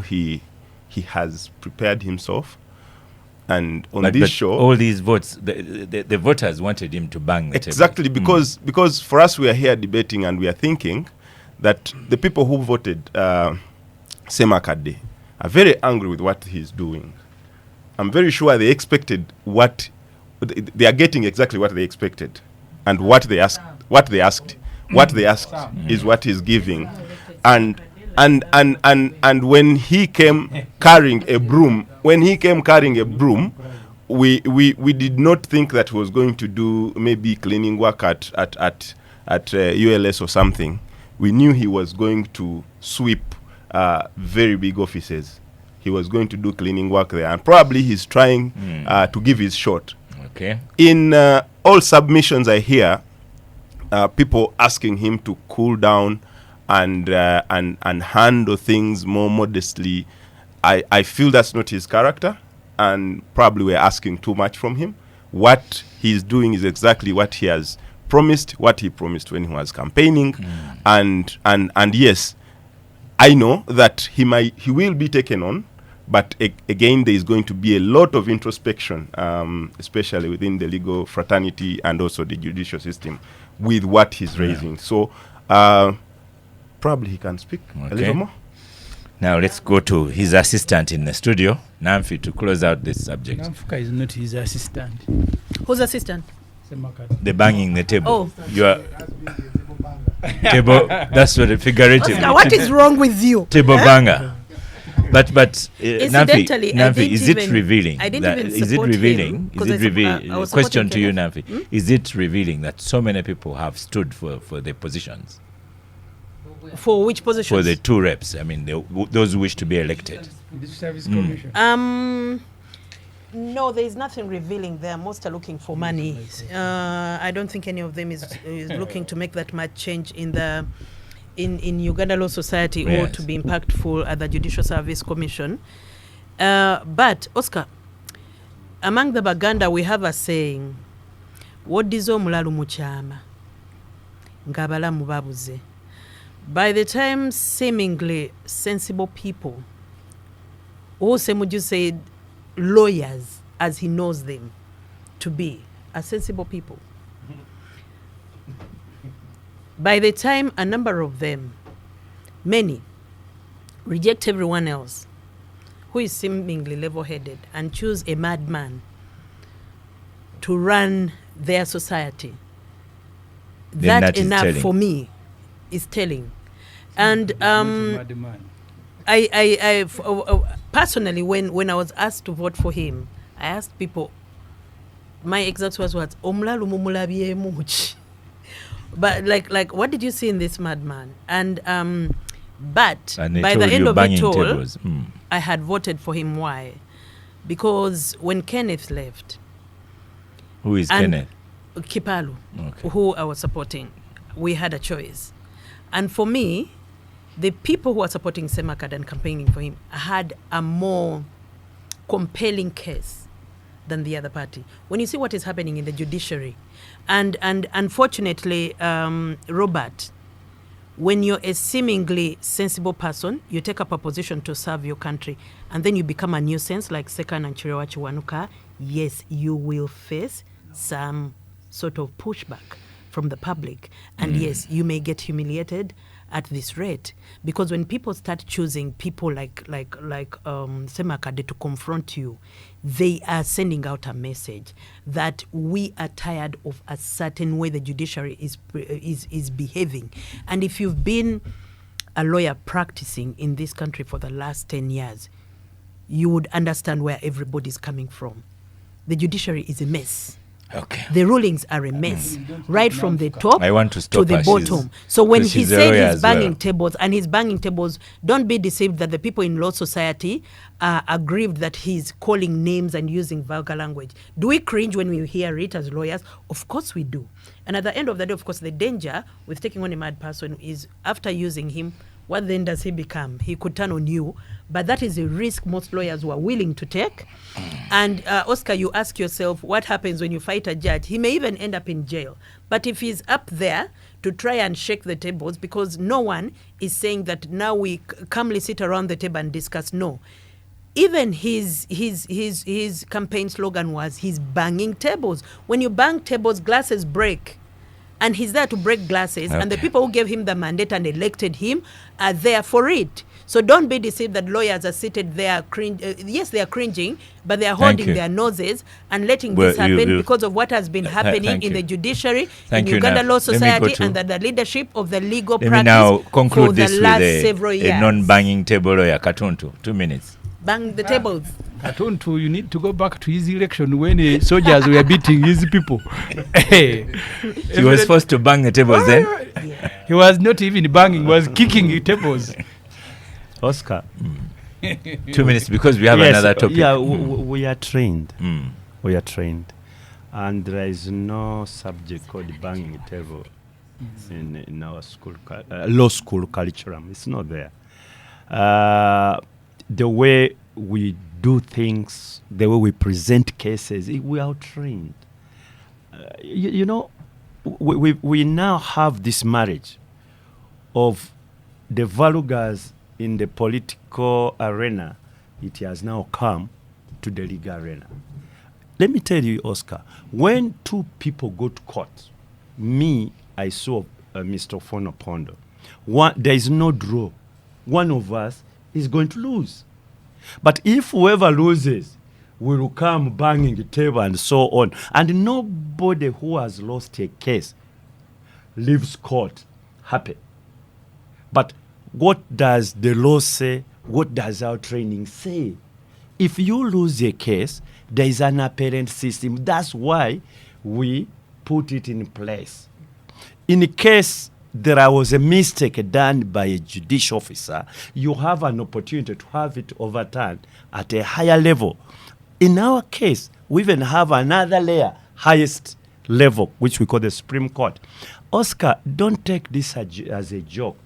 he has prepared himself. And on this show, all these votes, the voters wanted him to bang the exactly table. because for us, we are here debating and we are thinking that the people who voted Semakade are very angry with what he's doing. I'm very sure they expected they are getting exactly what they expected, and what they asked is what he's giving, and when he came carrying a broom, we did not think that he was going to do maybe cleaning work at ULS or something. We knew he was going to sweep very big offices. He was going to do cleaning work there, and probably he's trying to give his shot. Okay. In all submissions I hear, people asking him to cool down and handle things more modestly. I feel that's not his character, and probably we're asking too much from him. What he's doing is exactly what he has promised, what he promised when he was campaigning, and yes, I know that he will be taken on, but again, there is going to be a lot of introspection, especially within the legal fraternity and also the judicial system, with what he's raising. So probably he can speak a little more. Now let's go to his assistant in the studio, Namfi, to close out this subject. Namfuka is not his assistant. Who's assistant? The banging the table. Oh. You are table. That's what figuratively. Oscar, what is wrong with you? Table banger. But Incidentally, Namfi, is it revealing? I didn't that, even is it support revealing? him, Is 'cause it revealing? I was Question to supporting you, Kenneth. Namfi. Is it revealing that so many people have stood for the positions? For which positions? For the two reps. I mean, those who wish to be elected. Service commission. No, there is nothing revealing there. Most are looking for money. I don't think any of them is looking to make that much change in Uganda Law Society or to be impactful at the Judicial Service Commission. But Oscar, among the Baganda we have a saying, "Wodizo mulalu muchama, ngabalamu babuze." By the time seemingly sensible people, or Semuju said lawyers as he knows them to be, are sensible people. By the time a number of them, many, reject everyone else who is seemingly level-headed and choose a madman to run their society, that enough for me is telling. And I personally, when I was asked to vote for him, I asked people, my exact words was, "Omulalu mumulabye much." But like, what did you see in this madman? And but by the end of it all, I had voted for him. Why? Because when Kenneth left, who is Kenneth? Kipalu, who I was supporting, we had a choice. And for me, the people who are supporting Semakad and campaigning for him had a more compelling case than the other party. When you see what is happening in the judiciary, and unfortunately, Robert, when you're a seemingly sensible person, you take up a position to serve your country, and then you become a nuisance like Sekan and Chiriwachi Wanuka, yes, you will face some sort of pushback from the public. And yes, you may get humiliated at this rate, because when people start choosing people like Semakade to confront you, they are sending out a message that we are tired of a certain way the judiciary is behaving. And if you've been a lawyer practicing in this country for the last 10 years, you would understand where everybody's coming from. The judiciary is a mess. Okay. The rulings are a mess, right from the top to the bottom. So when he said he's banging tables, and he's banging tables, don't be deceived that the people in law society are aggrieved that he's calling names and using vulgar language. Do we cringe when we hear it as lawyers? Of course we do. And at the end of the day, of course, the danger with taking on a mad person is after using him, what then does he become? He could turn on you. But that is a risk most lawyers were willing to take. And Oscar, you ask yourself, what happens when you fight a judge? He may even end up in jail. But if he's up there to try and shake the tables, because no one is saying that now we calmly sit around the table and discuss. No. Even his campaign slogan was, he's banging tables. When you bang tables, glasses break. And he's there to break glasses. And the people who gave him the mandate and elected him are there for it. So don't be deceived that lawyers are seated there. Yes, they are cringing, but they are holding their noses and letting this happen because of what has been happening in the judiciary, in Uganda Law Society, and the leadership of the legal practice now conclude for the this last with several years. a non-banging table lawyer, Katuntu. 2 minutes. Bang the tables. Katuntu, you need to go back to his election when soldiers were beating his people. He was forced to bang the tables then? Yeah. He was not even banging, he was kicking the tables. Oscar. 2 minutes, because we have another topic. Yeah, we are trained. We are trained. And there is no subject called banging a table in our school, law school curriculum. It's not there. The way we do things, the way we present cases, we are trained. You know, we now have this marriage of the vulgars in the political arena. It has now come to the legal arena. Let me tell you, Oscar, when two people go to court, me I saw Mr. Fonopondo. There is no draw. One of us is going to lose. But if whoever loses will come banging the table and so on, and nobody who has lost a case leaves court happy. But what does the law say? What does our training say? If you lose a case, there is an appellate system. That's why we put it in place. In case there was a mistake done by a judicial officer, you have an opportunity to have it overturned at a higher level. In our case, we even have another layer, highest level, which we call the Supreme Court. Oscar, don't take this as a joke.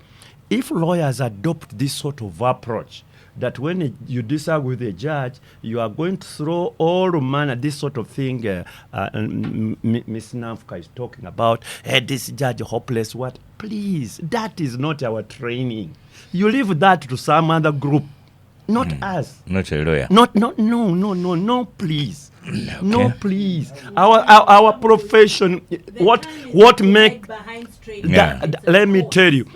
If lawyers adopt this sort of approach, that when you disagree with a judge, you are going to throw all manner, this sort of thing Ms. Namfuka is talking about, this judge hopeless, what? Please, that is not our training. You leave that to some other group, not us. Not a lawyer. No, please. Okay. No, please. Our profession, what make, let me tell you,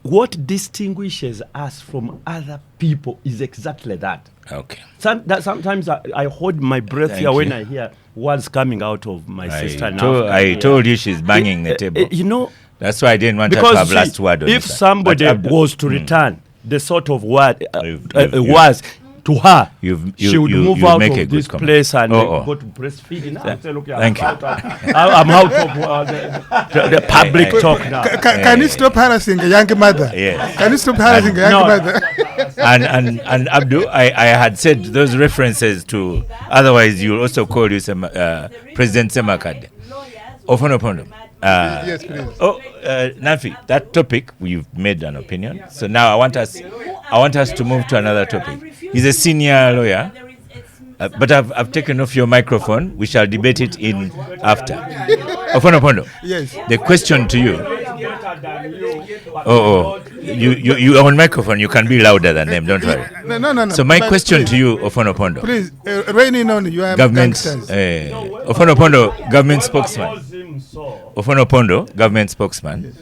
what distinguishes us from other people is exactly that. Okay. Sometimes I hold my breath here when I hear words coming out of my sister. I told you she's banging the table. You know, that's why I didn't want her to have last word on if this. Somebody was to return the sort of word was to her, she would move out of this place and go to breastfeeding. Thank you. I'm out of the public talk now. Can you stop harassing a young mother? Yes. Can you stop harassing a young mother? and Abdu, I had said those references to, otherwise you will also call you President Semakade. Ofonopondo. Yes, please. Nafi, that topic, we've made an opinion. So now I want us to move to another topic. He's a senior lawyer, but I've taken off your microphone. We shall debate it in after. Ofonopondo. Yes. The question to you. You are on microphone. You can be louder than them. Don't worry. No. So my question to you, Ofonopondo. Please, raining on you. Government. Ofonopondo, government spokesman. Ofonopondo, government spokesman.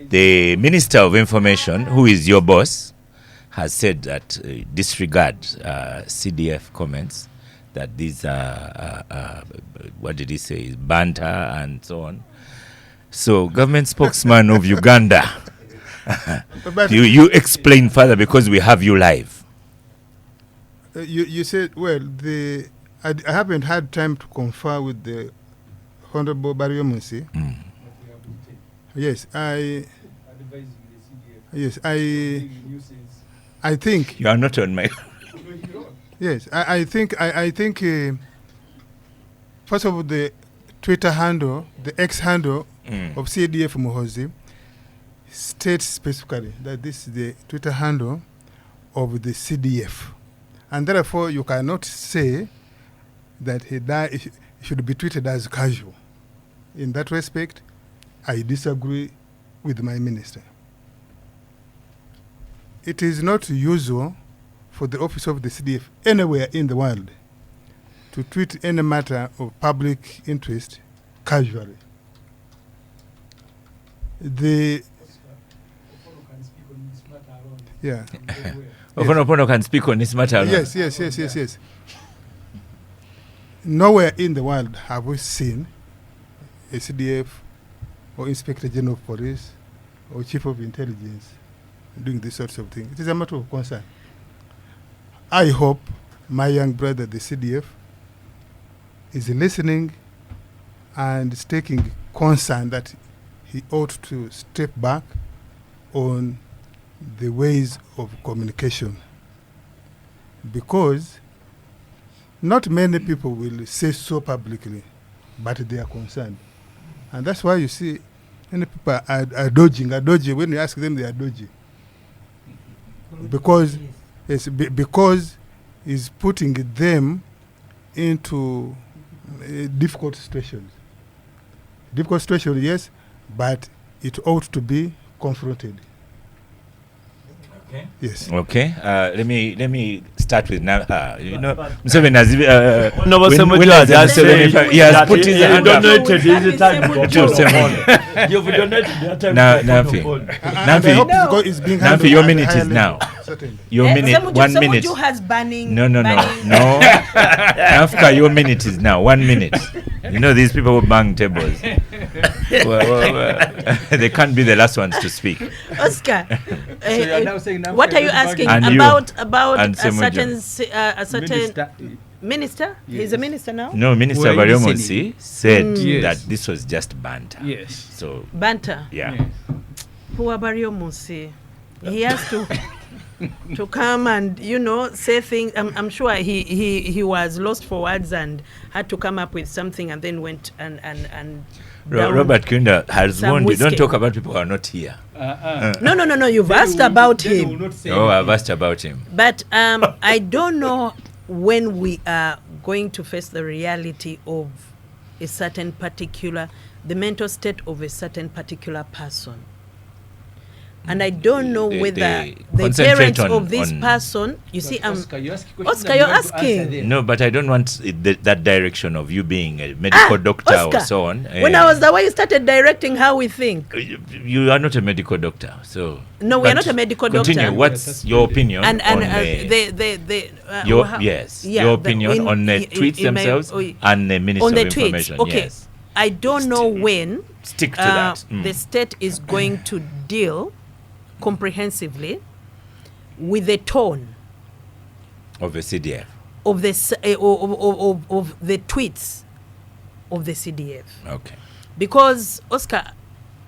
The Minister of Information, who is your boss, has said that disregard CDF comments, that these are, what did he say, banter and so on. So, government spokesman of Uganda, you explain further because we have you live. You said, well, I haven't had time to confer with the Honorable Barrio Munsi. Yes, I think you are not on my. Yes, I think first of all, the Twitter handle, the X handle of CDF Muhoozi states specifically that this is the Twitter handle of the CDF, and therefore you cannot say that he should be treated as casual. In that respect, I disagree with my minister. It is not usual for the office of the CDF anywhere in the world to treat any matter of public interest casually. Ofonopondo can speak on this matter alone. Yes. Nowhere in the world have we seen a CDF or Inspector General of Police or Chief of Intelligence doing these sorts of things. It is a matter of concern. I hope my young brother, the CDF, is listening and is taking concern that he ought to step back on the ways of communication, because not many people will say so publicly, but they are concerned. And that's why you see many people are dodging. When you ask them, they are dodging. Because it's putting them into difficult situations. Difficult situation, yes, but it ought to be confronted. Okay. Yes. Okay. Let me start with Museveni has No, but when somebody has has just Museveni- said he has that put his he hand up. donated his time To for Museveni. You've donated your time Now, for Nafi. phone. And I hope No. because it's being Nafi, handled your at a minute higher is now. level. Certainly. Your minute, Semuju, 1 minute. Semuju has banning. No. banning- Africa, your minute is now 1 minute. You know these people who bang tables. They can't be the last ones to speak. Oscar, you're now saying now what are you everybody- asking And you. about And a Semuju. certain minister? He's a minister now. No, Minister We're Baryomonsi listening. said Yes. that this was just banter. Yes. So, Banter. yeah. Yes. Poor Baryomonsi. He has to come and say things. I'm sure he was lost for words and had to come up with something and then went and down. Robert Kunda has some warned you, don't whiskey. talk about people who are not here. No. You've asked about him. Oh, I've asked about him. But I don't know when we are going to face the reality of a certain particular, the mental state of a certain particular person. And I don't know They whether the concentrate parents on- of this on- person, you see, Oscar, you ask questions Oscar, and you're you have to answer asking. them. No, but I don't want that direction of you being a medical doctor Oscar, or so on. when I was there, you started directing how we think. You are not a medical doctor, so. No, we are but not a medical continue. doctor. What's your opinion And on your your opinion on the tweets themselves and the Minister on the of tweets? Information? Okay, Yes. I don't know when Stick to that. the state is going to deal comprehensively with the tone Of the CDF. of the tweets of the CDF. Okay. Because, Oscar,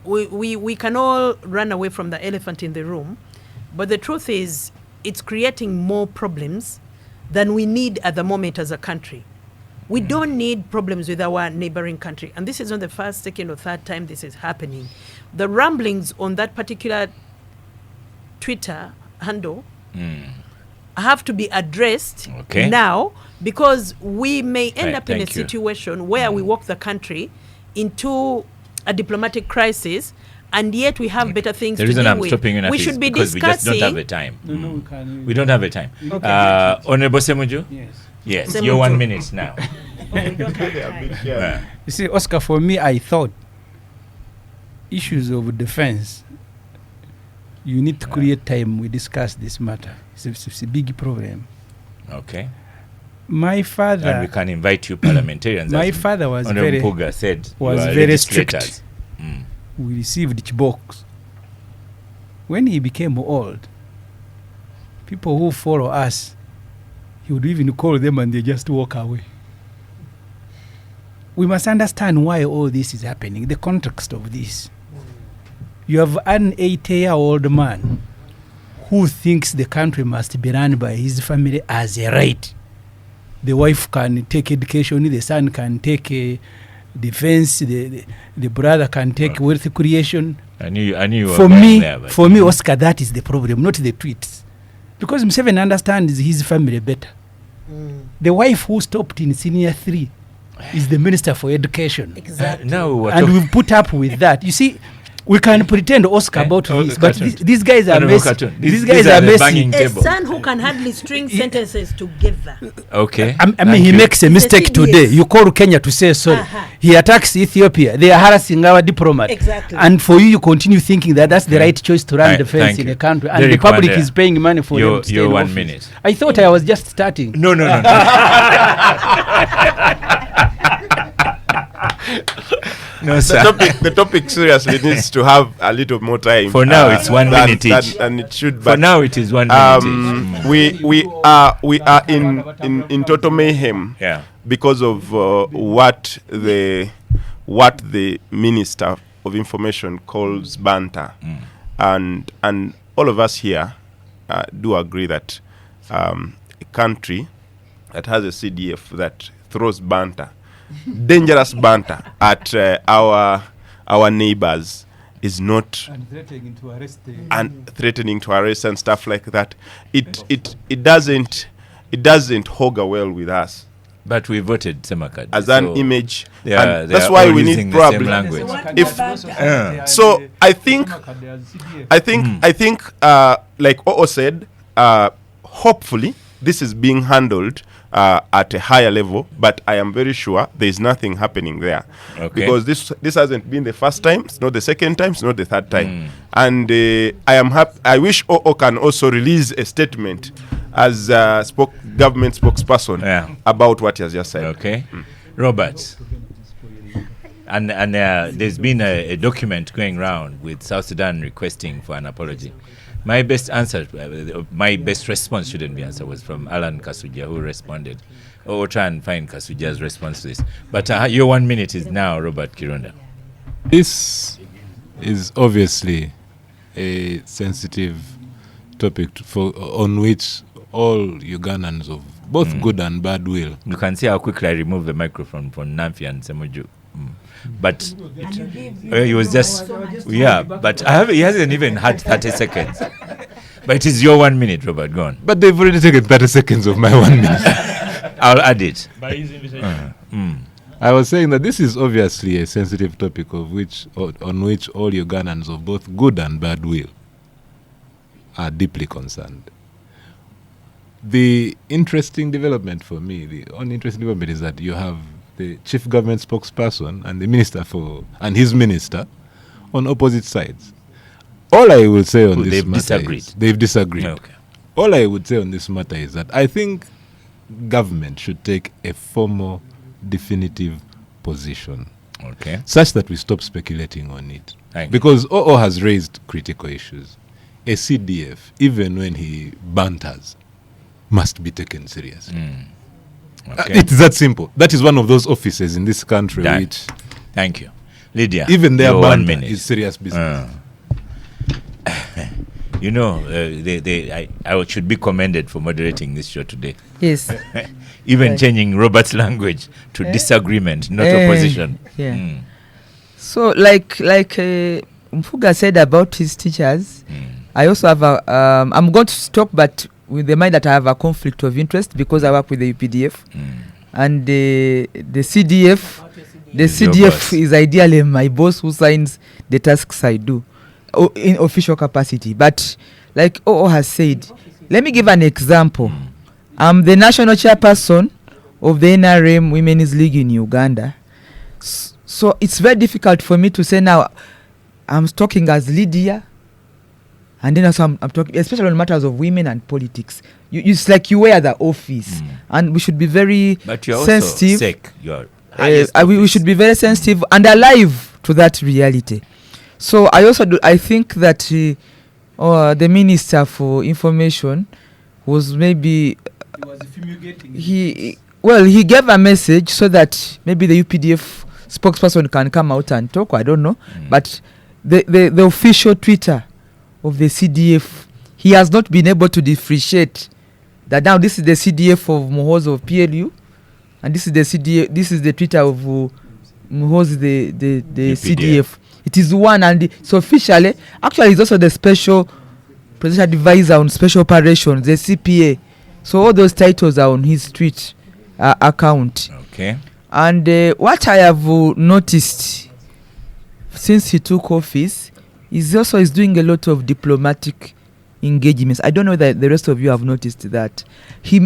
we can all run away from the elephant in the room, but the truth is it's creating more problems than we need at the moment as a country. We don't need problems with our neighboring country. And this is not the first, second, or third time this is happening. The rumblings on that particular Twitter handle have to be addressed now, because we may end up in a situation where we walk the country into a diplomatic crisis, and yet we have better things to deal with. The reason I'm stopping you now we is should be because we just don't have discussing. the time. No, we can. We don't have the time. Okay. Honorable Semuju? Yes. Yes, Semuju. your 1 minute now. You see, Oscar, for me, I thought issues of defense, you need to create time. We discuss this matter. It's a big problem. Okay. My And we father, can invite you parliamentarians. my as father was Honorable very, Puga said. was you are very legislators. strict. We received Chibok. When he became old, people who follow us, he would even call them and they just walk away. We must understand why all this is happening, the context of this. You have an 80-year-old man who thinks the country must be run by his family as a right. The wife can take education, the son can take defense, the brother can take wealth creation. I knew you were For going me, there, but- for me, Oscar, that is the problem, not the tweets. Because Museveni understands his family better. The wife who stopped in senior 3 is the Minister for Education. Exactly. Now we were And talking- we've put up with that. You see, we can pretend Oscar about Oh, this, the but cartoon. these guys are No, messy. cartoon. These These guys are are the messy. banging A table. son who can hardly string sentences together. Okay. I mean, Thank he you. makes a mistake CDS. today. You call Kenya to say sorry. He attacks Ethiopia. They are harassing our diplomat. Exactly. And for you continue thinking that that's the right choice to run Right, defense thank in you. a country. And Derek the public Wandera. is paying money for Your- them to stay your in 1 office. minute. I thought I was just starting. No. No, sir. The topic seriously needs to have a little more time. For now, it's 1 minute each. And it should. For But now, it is 1 minute each. we are in total mayhem. Yeah. Because of what the Minister of Information calls banter, and all of us here do agree that a country that has a CDF that throws banter, dangerous banter at our neighbors is not And threatening to arrest and threatening to arrest and stuff like that. It doesn't augur well with us But we voted Semakad. as an image, they are- and they that's are why all we using need the same probably. language. So I think like Oo said, hopefully this is being handled at a higher level, but I am very sure there is nothing happening there. Okay. Because this hasn't been the first time, it's not the second time, it's not the third time. And I am happy. I wish OO can also release a statement as government spokesperson about what he has just said. Okay. Robert. And there's been a document going around with South Sudan requesting for an apology. My best response shouldn't be answer was from Alan Kasuja, who responded. We'll try and find Kasuja's response to this. But your 1 minute is now, Robert Kirunda. This is obviously a sensitive topic on which all Ugandans of both good and bad will. You can see how quickly I removed the microphone from Namfi and Semuju. But he was just, but he hasn't even had 30 seconds. But it is your 1 minute, Robert, go on. But they've already taken 30 seconds of my 1 minute. I'll add it. By his invitation. I was saying that this is obviously a sensitive topic on which all Ugandans of both good and bad will are deeply concerned. The interesting development for me, the only interesting development is that you have the chief government spokesperson and the minister and his minister on opposite sides. All I will say on this matter is they've disagreed. Okay. All I would say on this matter is that I think government should take a formal, definitive position, such that we stop speculating on it. Because OO has raised critical issues. A CDF, even when he banters, must be taken seriously. It's that simple. That is one of those offices in this country which... Thank you. Lydia, even their banter is serious business. You know, I should be commended for moderating this show today. Yes. Even changing Robert's language to disagreement, not opposition. Yeah. So, like Mfuga said about his teachers, I also have I'm going to stop, but with the mind that I have a conflict of interest because I work with the UPDF and the CDF. The CDF is ideally my boss who signs the tasks I do in official capacity. But like OO has said, let me give an example. I'm the national chairperson of the NRM Women's League in Uganda. So it's very difficult for me to say now I'm talking as Lydia. And then also I'm talking, especially on matters of women and politics. It's like you wear the office, and we should be very but you're sensitive. Also we should be very sensitive and alive to that reality. So I think that the Minister for Information was maybe he gave a message so that maybe the UPDF spokesperson can come out and talk. I don't know, but the official Twitter of the CDF, he has not been able to differentiate that now this is the CDF of Muhoozi of PLU and this is the CDF, this is the Twitter of Muhoozi the CDF. It is one, and so officially actually he's also the special presidential advisor on special operations, the CPA. So all those titles are on his tweet account. Okay. And what I have noticed since he took office is doing a lot of diplomatic engagements. I don't know that the rest of you have noticed that. He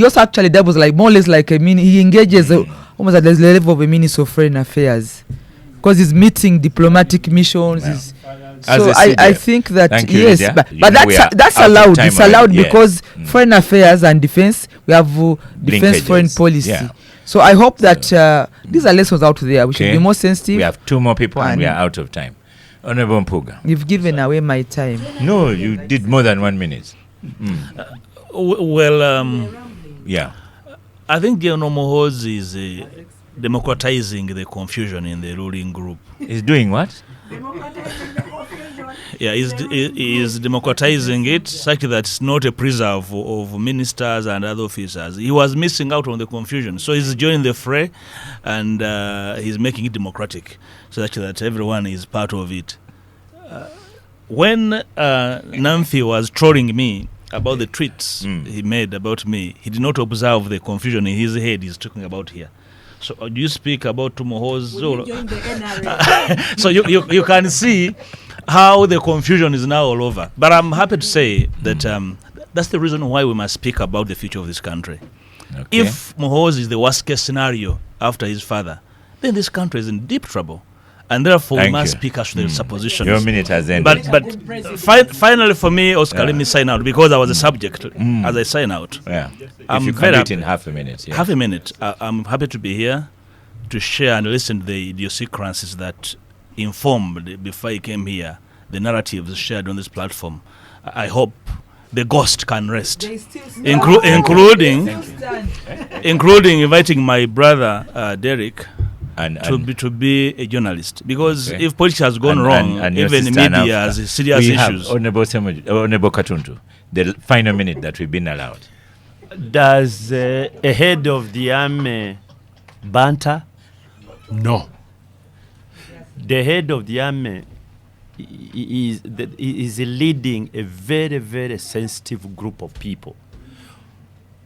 also actually doubles like more or less like he engages almost at the level of a Minister of Foreign Affairs because he's meeting diplomatic missions. So I think that yes, but that's allowed. It's allowed because foreign affairs and defense, we have defense foreign policy. Yeah. So I hope that these are lessons out there. We should be more sensitive. We have two more people and we are out of time. Honorable Mpuga. You've given away my time. No, you did more than 1 minute. Yeah. I think General Muhoozi is democratizing the confusion in the ruling group. He's doing what? Yeah, he's democratizing it such that it's not a preserve of ministers and other officers. He was missing out on the confusion. So he's joining the fray and he's making it democratic such that everyone is part of it. When Namfi was trolling me about the tweets he made about me, he did not observe the confusion in his head he's talking about here. So do you speak about Muhoozi? So you can see how the confusion is now all over. But I'm happy to say that That's the reason why we must speak about the future of this country. Okay. If Muhoozi is the worst case scenario after his father, then this country is in deep trouble. And therefore, we Thank must you. speak as to the suppositions. Your minute has ended. But finally, for me, Oscar, let me sign out because I was a subject as I sign out. Yeah. I'm if you very can do it happy. in half a minute. Yeah. Half a minute. I'm happy to be here to share and listen to the idiosyncrasies that informed before I came here, the narratives shared on this platform. I hope the ghost can rest, including inviting my brother Derek to be a journalist, because Okay. if politics has gone wrong, and your even sister media after. has serious We have issues. Honorable Katuntu, the final minute that we've been allowed. Does a head of the army banter? No. The head of the army is leading a very, very sensitive group of people.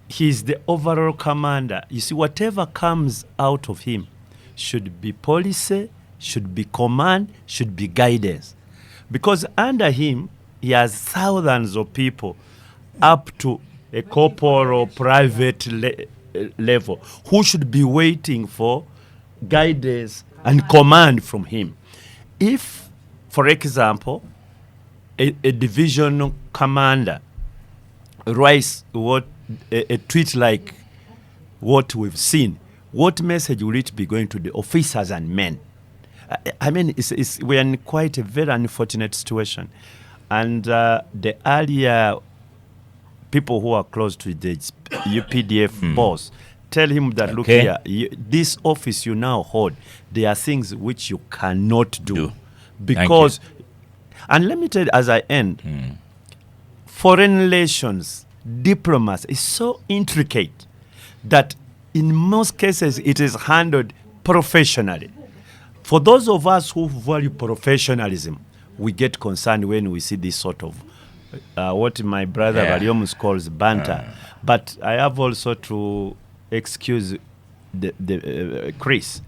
He's the overall commander. You see, whatever comes out of him should be policy, should be command, should be guidance. Because under him, he has thousands of people up to a corporal or private level who should be waiting for guidance and command from him. If, for example, a divisional commander writes a tweet like what we've seen, what message will it be going to the officers and men? I mean, we're in quite a very unfortunate situation. And the earlier people who are close to the UPDF boss tell him that, look here, this office you now hold, there are things which you cannot do. Because, and let me tell you as I end, foreign relations, diplomacy is so intricate that in most cases it is handled professionally. For those of us who value professionalism, we get concerned when we see this sort of what my brother Valiomus calls banter. But I have also to excuse the Chris.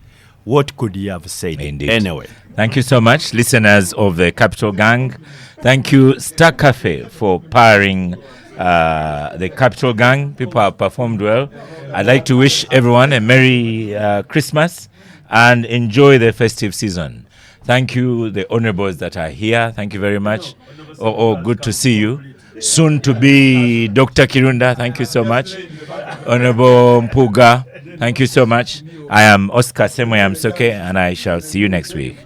What could he have said? Indeed. Anyway. Thank you so much, listeners of the Capital Gang. Thank you, Star Cafe, for powering the Capital Gang. People have performed well. I'd like to wish everyone a Merry Christmas and enjoy the festive season. Thank you, the honorables that are here. Thank you very much. Good to see you. Soon to be Dr. Kirunda. Thank you so much. Honorable Mpuga. Thank you so much. I am Oscar Semoyamsoke, and I shall see you next week.